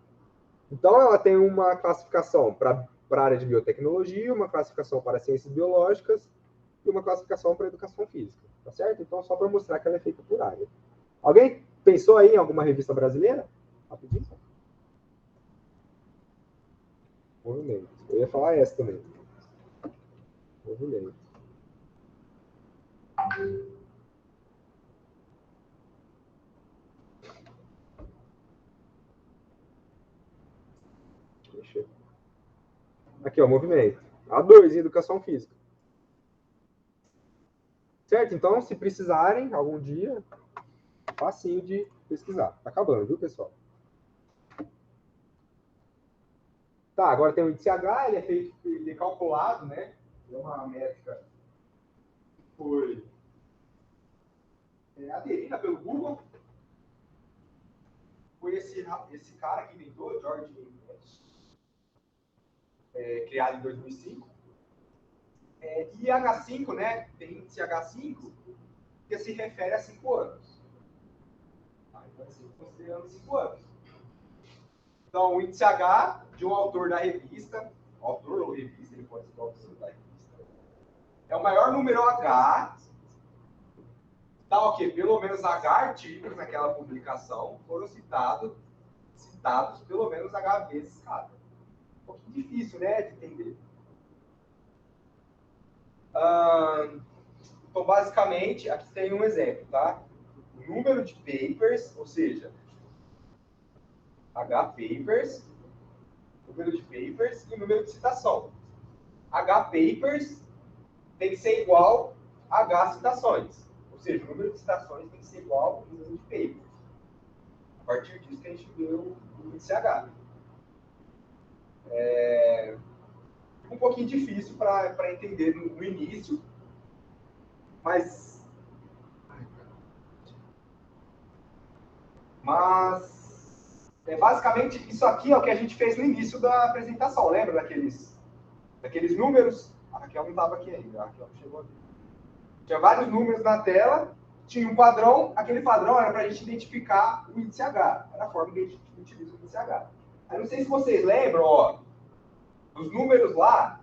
Então, ela tem uma classificação para a área de biotecnologia, uma classificação para ciências biológicas e uma classificação para educação física, tá certo? Então, só para mostrar que ela é feita por área. Alguém pensou aí em alguma revista brasileira? Rapidinho. Movimento. Eu ia falar essa também. Movimento. Aqui, ó, movimento. A2 em educação física. Certo? Então, se precisarem, algum dia, facinho de pesquisar. Tá acabando, viu, pessoal? Tá, agora tem o índice H, ele é feito, ele é calculado, né? É uma métrica que foi aderida pelo Google. Foi esse esse cara que inventou, George, criado em 2005. E H5, né, tem índice H5, que se refere a 5 anos. Tá? Então, assim, considerando 5 anos. Então, o índice H de um autor da revista, autor ou revista, ele pode ser o autor da revista, é o maior número H, tá, ok, pelo menos H artigos naquela publicação foram citados pelo menos H vezes cada. Um pouquinho difícil, né, de entender. Então, basicamente, aqui tem um exemplo, tá? O número de papers, ou seja, H papers, número de papers e número de citação. H papers tem que ser igual a H citações. Ou seja, o número de citações tem que ser igual ao número de papers. A partir disso que a gente vê o índice H. Um pouquinho difícil para entender no início, mas basicamente isso aqui é o que a gente fez no início da apresentação. Lembra daqueles números? A Raquel não estava aqui ainda, a Raquel não chegou aqui. Tinha vários números na tela, tinha um padrão, aquele padrão era para a gente identificar o índice H. Era a forma que a gente utiliza o índice H. Aí não sei se vocês lembram, ó, os números lá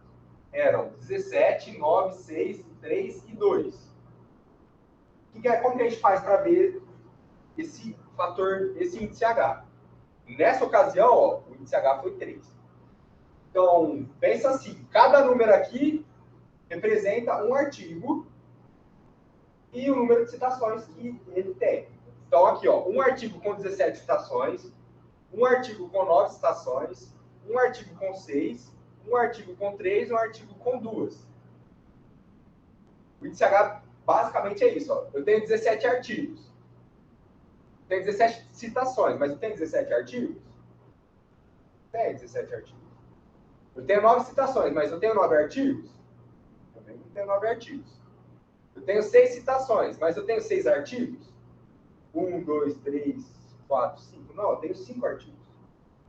eram 17, 9, 6, 3 e 2. Como que a gente faz para ver esse fator, esse índice H? Nessa ocasião, ó, o índice H foi 3. Então, pensa assim, cada número aqui representa um artigo e o número de citações que ele tem. Então, aqui, ó, um artigo com 17 citações, um artigo com 9 citações, um artigo com 6, um artigo com 3 e um artigo com 2. O índice H basicamente é isso. Ó. Eu tenho 17 artigos. Tenho 17 citações, mas eu tenho 17 artigos? Tenho 17 artigos. Eu tenho 9 citações, mas eu tenho 9 artigos? Também não tenho 9 artigos. Eu tenho 6 citações, mas eu tenho 6 artigos? 1, 2, 3, 4, 5. Não, eu tenho 5 artigos.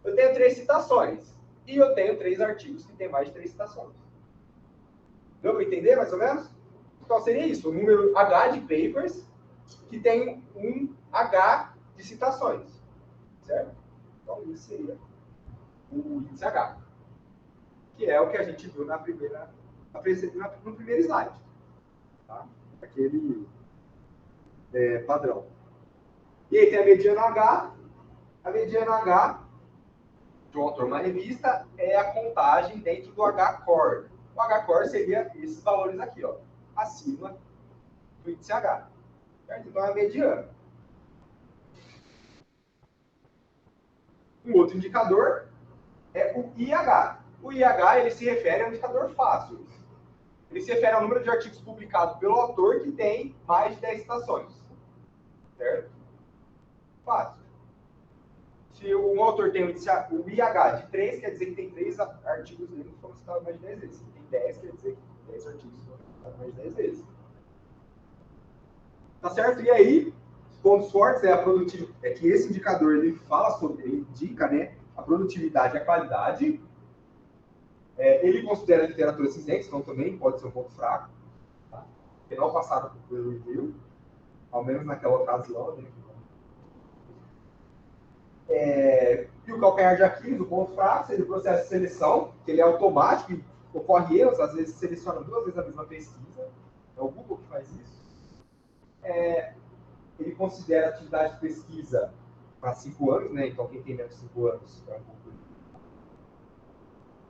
Eu tenho 3 citações. E eu tenho 3 artigos que têm mais de 3 citações. Deu para entender, mais ou menos? Então, seria isso. O número H de papers que tem um H de citações. Certo? Então, isso seria o índice H. Que é o que a gente viu no primeiro slide. Tá? Aquele padrão. E aí tem a mediana H. A mediana H de um autor, uma revista, é a contagem dentro do H-core. O H-core seria esses valores aqui, ó, acima do índice H. Certo? Então é a mediana. Um outro indicador é o IH. O IH ele se refere a um indicador fácil. Ele se refere ao número de artigos publicados pelo autor que tem mais de 10 citações. Certo? Fácil. Se um autor tem o IH de 3, quer dizer que tem 3 artigos dele que foram citados mais de 10 vezes. Se tem 10, quer dizer que 10 artigos foram citados mais de 10 vezes. Tá certo? E aí, os pontos fortes é a produtividade. É que esse indicador ele fala sobre, ele indica, né, a produtividade e a qualidade. Ele considera a literatura cinzenta, então também pode ser um ponto fraco. Tá? Porque não passaram pelo review, ao menos naquela ocasião, né? E o calcanhar de Aquiles, o ponto fraco, seria o processo de seleção, que ele é automático e ocorre erros, às vezes seleciona 2 vezes a mesma pesquisa. É o Google que faz isso. Ele considera a atividade de pesquisa para 5 anos, né? Então quem tem menos de 5 anos é um pouco.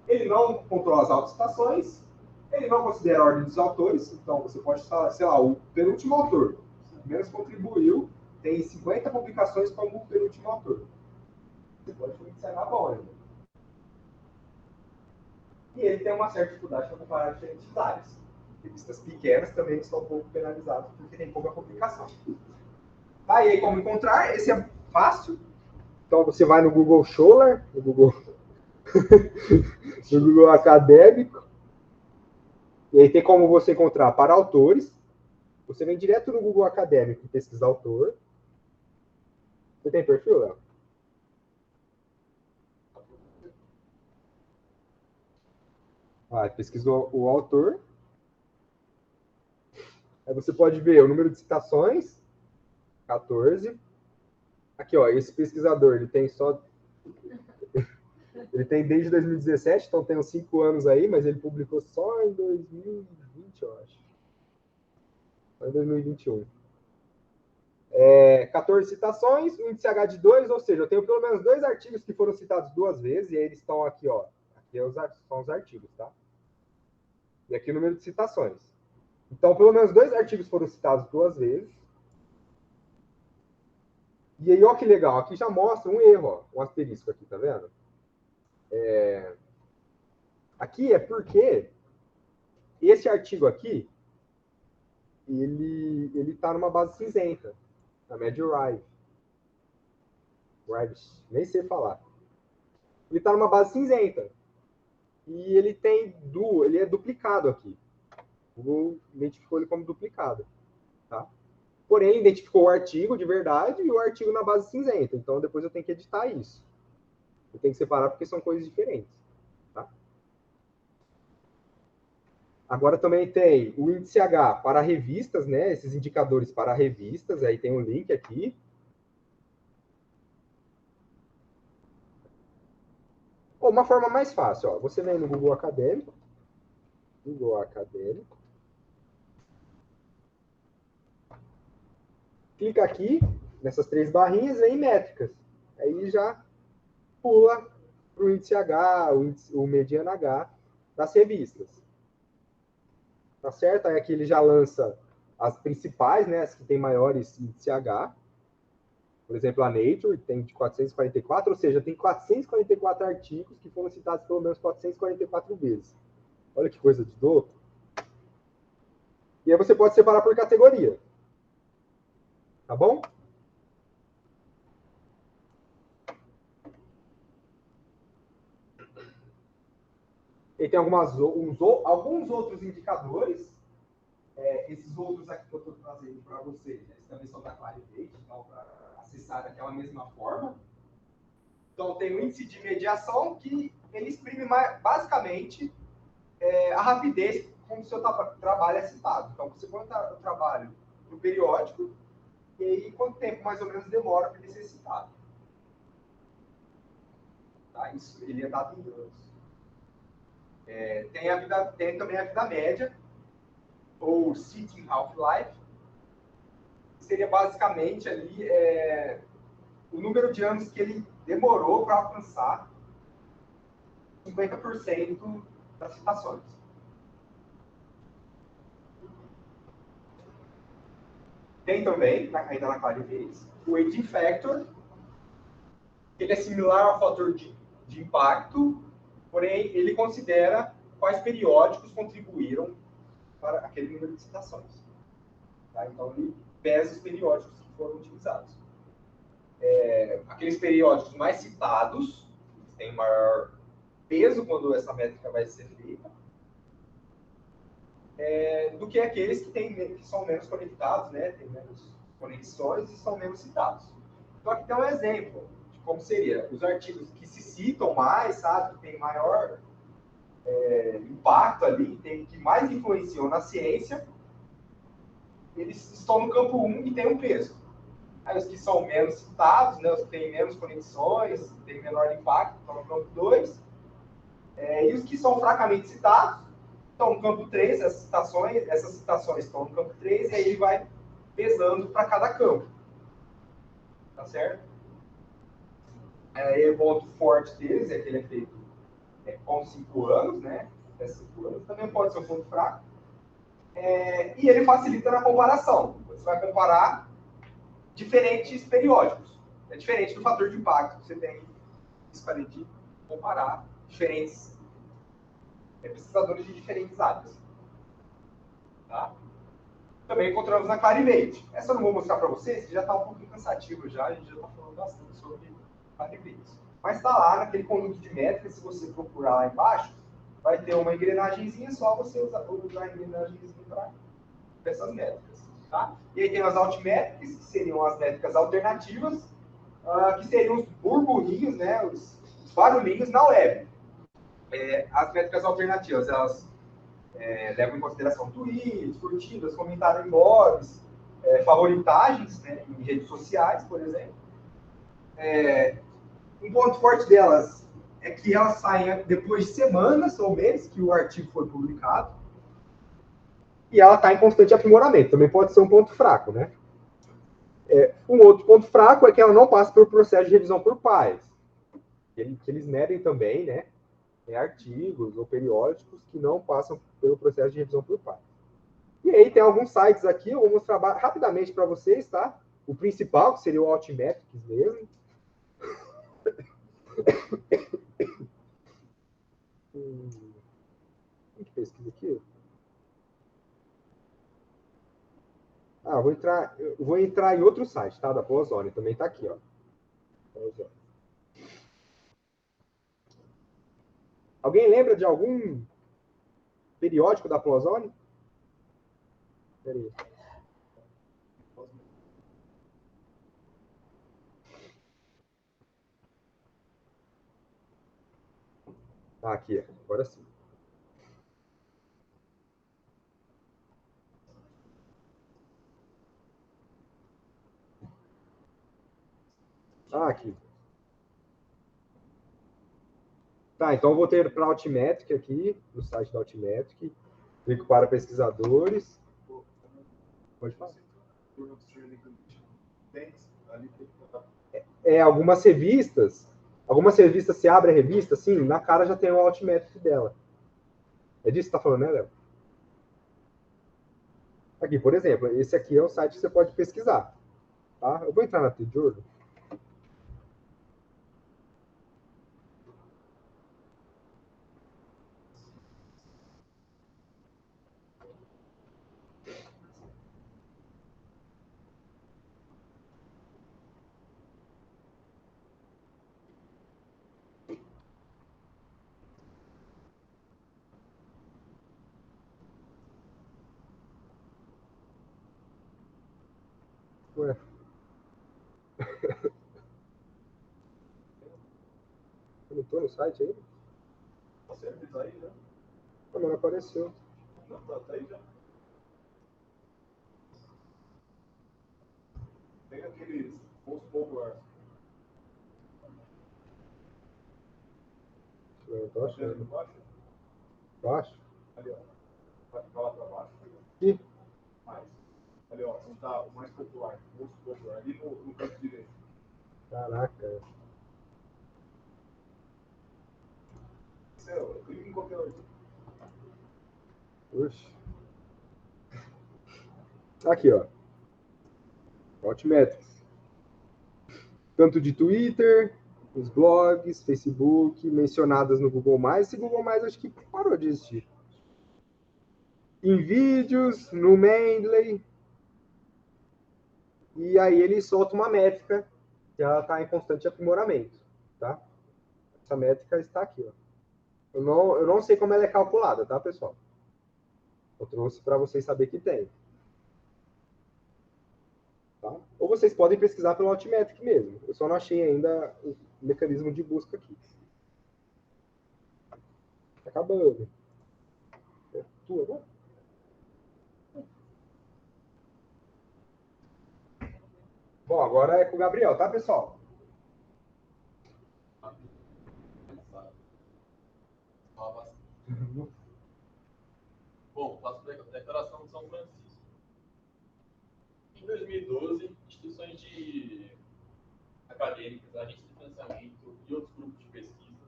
Ele não controla as autocitações, ele não considera a ordem dos autores, então você pode falar, sei lá, o penúltimo autor, que menos contribuiu, tem 50 publicações como o penúltimo autor. Você pode iniciar bom ainda. E ele tem uma certa dificuldade para comparar diferentes áreas. Revistas pequenas também estão um pouco penalizadas porque tem pouca publicação. Tá, e aí como encontrar? Esse é fácil. Então você vai no Google Scholar, no Google Acadêmico, e aí tem como você encontrar para autores. Você vem direto no Google Acadêmico e pesquisa autor. Você tem perfil, Léo? Pesquisou o autor. Aí você pode ver o número de citações, 14. Aqui, ó, esse pesquisador, ele tem desde 2017, então tem uns 5 anos aí, mas ele publicou só em 2020, eu acho. Só em 2021. 14 citações, um índice H de 2, ou seja, eu tenho pelo menos 2 artigos que foram citados 2 vezes, e aí eles estão aqui, ó. Aqui são os artigos, tá? E aqui o número de citações. Então, pelo menos 2 artigos foram citados 2 vezes. E aí, ó que legal, aqui já mostra um erro, ó, um asterisco aqui, tá vendo? Aqui é porque esse artigo aqui, ele tá numa base cinzenta, na MediRive. Nem sei falar. Ele tá numa base cinzenta. E ele é duplicado aqui. O Google identificou ele como duplicado, tá? Porém, ele identificou o artigo de verdade e o artigo na base cinzenta. Então, depois eu tenho que editar isso. Eu tenho que separar porque são coisas diferentes, tá? Agora também tem o índice H para revistas, né? Esses indicadores para revistas. Aí tem um link aqui. Uma forma mais fácil, ó. Você vem no Google Acadêmico. Clica aqui, nessas 3 barrinhas, vem métricas. Aí já pula para o índice H, o mediano H das revistas. Tá certo? Aí aqui ele já lança as principais, né? As que tem maiores índice H. Por exemplo, a Nature tem de 444, ou seja, tem 444 artigos que foram citados pelo menos 444 vezes. Olha que coisa de louco. E aí você pode separar por categoria. Tá bom? E tem alguns outros indicadores. Esses outros aqui que eu estou trazendo para vocês, eles também são da Clarivate, então para acessar daquela mesma forma. Então tem o índice de mediação, que ele exprime basicamente a rapidez como o seu trabalho é citado. Então você põe o trabalho no periódico, e aí quanto tempo mais ou menos demora para ele ser citado. Tá? Isso ele é dado em anos. Tem também a vida média, ou sitting half-life, que seria basicamente ali o número de anos que ele demorou para alcançar 50% das citações. Tem também, ainda na Clarivate, o aging factor. Ele é similar ao fator de impacto, porém ele considera quais periódicos contribuíram para aquele número de citações. Tá? Então ele pesa os periódicos que foram utilizados. Aqueles periódicos mais citados têm maior peso quando essa métrica vai ser feita, do que aqueles que são menos conectados, né? Tem menos conexões e são menos citados. Então aqui tem um exemplo de como seria os artigos que se citam mais, sabe, que tem maior impacto ali, que mais influenciam na ciência, eles estão no campo 1 e têm um peso. Aí os que são menos citados, né, os que têm menos conexões, têm menor impacto, estão no campo 2. E os que são fracamente citados estão no campo 3, essas citações estão no campo 3, e aí ele vai pesando para cada campo. Tá certo? O ponto forte deles é que ele é feito com 5 anos, né? Até 5 anos. Também pode ser um ponto fraco. E ele facilita na comparação. Você vai comparar diferentes periódicos. É diferente do fator de impacto. Você tem escolha de comparar diferentes pesquisadores de diferentes áreas. Tá? Também encontramos na Clarivate. Essa eu não vou mostrar para vocês, que já está um pouquinho cansativo já. A gente já está falando bastante sobre Clarivate. Mas está lá naquele conjunto de métricas. Se você procurar lá embaixo, vai ter uma engrenagemzinha, só você usar a engrenagemzinha para essas métricas. Tá? E aí tem as altmétricas, que seriam as métricas alternativas, que seriam os burburinhos, né, os barulhinhos na web. As métricas alternativas, elas levam em consideração tweets, curtidas, comentários em blogs, favoritagens, né, em redes sociais, por exemplo. Um ponto forte delas é que elas saem depois de semanas ou meses que o artigo foi publicado. E ela está em constante aprimoramento. Também pode ser um ponto fraco, né? Um outro ponto fraco é que ela não passa pelo processo de revisão por pares. Que eles medem também, né? Artigos ou periódicos que não passam pelo processo de revisão por pares. E aí tem alguns sites aqui, eu vou mostrar rapidamente para vocês, tá? O principal, que seria o Altmetrics mesmo. Que pesquisa aqui? Eu vou entrar em outro site, tá? Da Plozone, também tá aqui, ó. Alguém lembra de algum periódico da Plozone? Peraí. Aqui, agora sim. Aqui. Tá, então eu vou ter para a Altmetric aqui, no site da Altmetric. Clico para pesquisadores. Pode falar. Algumas revistas você abre a revista, assim, na cara já tem o Altmetric dela. É disso que você está falando, né, Léo? Aqui, por exemplo, esse aqui é o site que você pode pesquisar. Tá? Eu vou entrar na T-Journal. Ué. Eu não tô no site aí? Você tá aí já? Não, mas não apareceu. Não, tá aí já. Tem aqueles posts populares. Eu tô achando. Baixo? Baixo? Ali, ó. Vai lá pra baixo. Aqui? Mais. Ali, ó. Onde tá o mais popular. Post popular. Ali no canto direito. Caraca. Clica em qualquer outro. Oxi. Aqui, ó. Altmetrics. Tanto de Twitter, os blogs, Facebook, mencionadas no Google+. Esse Google+, acho que parou de existir. Em vídeos, no Mendeley. E aí ele solta uma métrica que ela está em constante aprimoramento, tá? Essa métrica está aqui, ó. Eu não sei como ela é calculada, tá, pessoal? Eu trouxe para vocês saberem que tem. Tá? Ou vocês podem pesquisar pelo Altmetric mesmo. Eu só não achei ainda o mecanismo de busca aqui. Tá acabando. É tua agora? Bom, agora é com o Gabriel, tá, pessoal? Bom, faço a declaração de São Francisco. Em 2012, instituições acadêmicas, agências de financiamento e outros grupos de pesquisa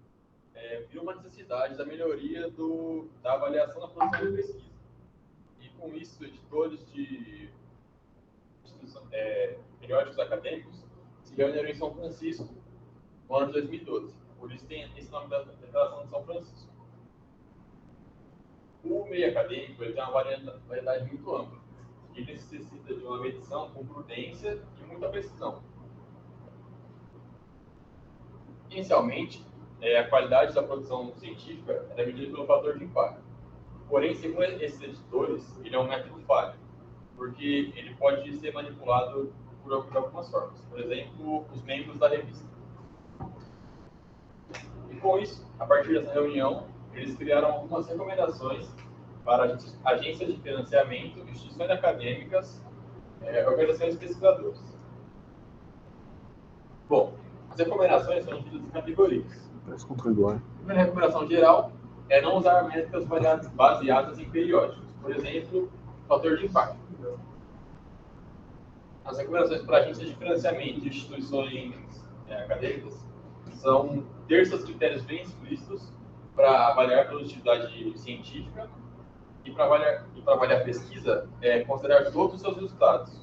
viram uma necessidade da melhoria da avaliação da produção de pesquisa. E com isso, editores de periódicos acadêmicos se reuniram em São Francisco no ano de 2012. Por isso tem esse nome da Declaração de São Francisco. O meio acadêmico ele tem uma variedade muito ampla. Ele necessita de uma medição com prudência e muita precisão. Inicialmente, a qualidade da produção científica é medida pelo fator de impacto. Porém, segundo esses editores, ele é um método falho, porque ele pode ser manipulado por algumas formas. Por exemplo, os membros da revista. E com isso, a partir dessa reunião, eles criaram algumas recomendações para agências de financiamento, instituições acadêmicas, organizações de pesquisadores. Bom, as recomendações são divididas em categorias. A primeira recomendação geral é não usar métricas baseadas em periódicos, por exemplo, fator de impacto. As recomendações para agências de financiamento de instituições acadêmicas são ter seus critérios bem explícitos para avaliar a produtividade científica e para avaliar a pesquisa, considerar todos os seus resultados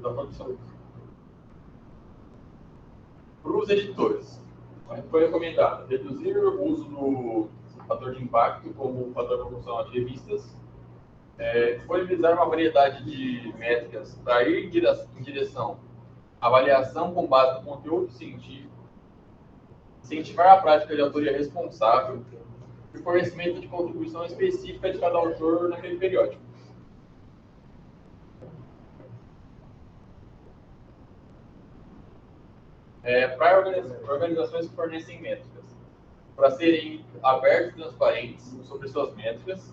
da produção. Para os editores, foi recomendado reduzir o uso do fator de impacto como fator proporcional de revistas, disponibilizar uma variedade de métricas para ir em direção à avaliação com base no conteúdo científico, incentivar a prática de autoria responsável e o fornecimento de contribuição específica de cada autor naquele periódico. Para organizações que fornecem métricas, para serem abertos e transparentes sobre suas métricas,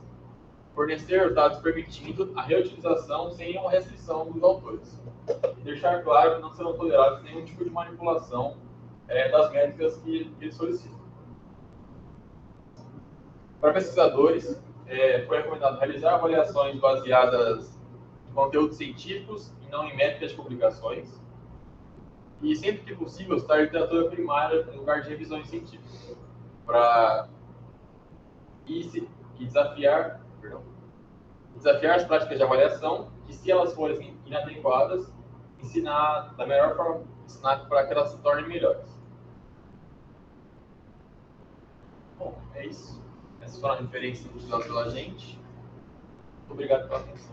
fornecer os dados permitindo a reutilização sem nenhuma restrição dos autores. E deixar claro que não serão tolerados nenhum tipo de manipulação das métricas que eles solicitam. Para pesquisadores, foi recomendado realizar avaliações baseadas em conteúdos científicos e não em métricas de publicações. E, sempre que possível, citar literatura primária no lugar de revisões científicas. Desafiar as práticas de avaliação e, se elas forem inadequadas, ensinar da melhor forma, ensinar para que elas se tornem melhores. Bom, é isso. Essas foram as referências utilizadas pela gente. Muito obrigado pela atenção.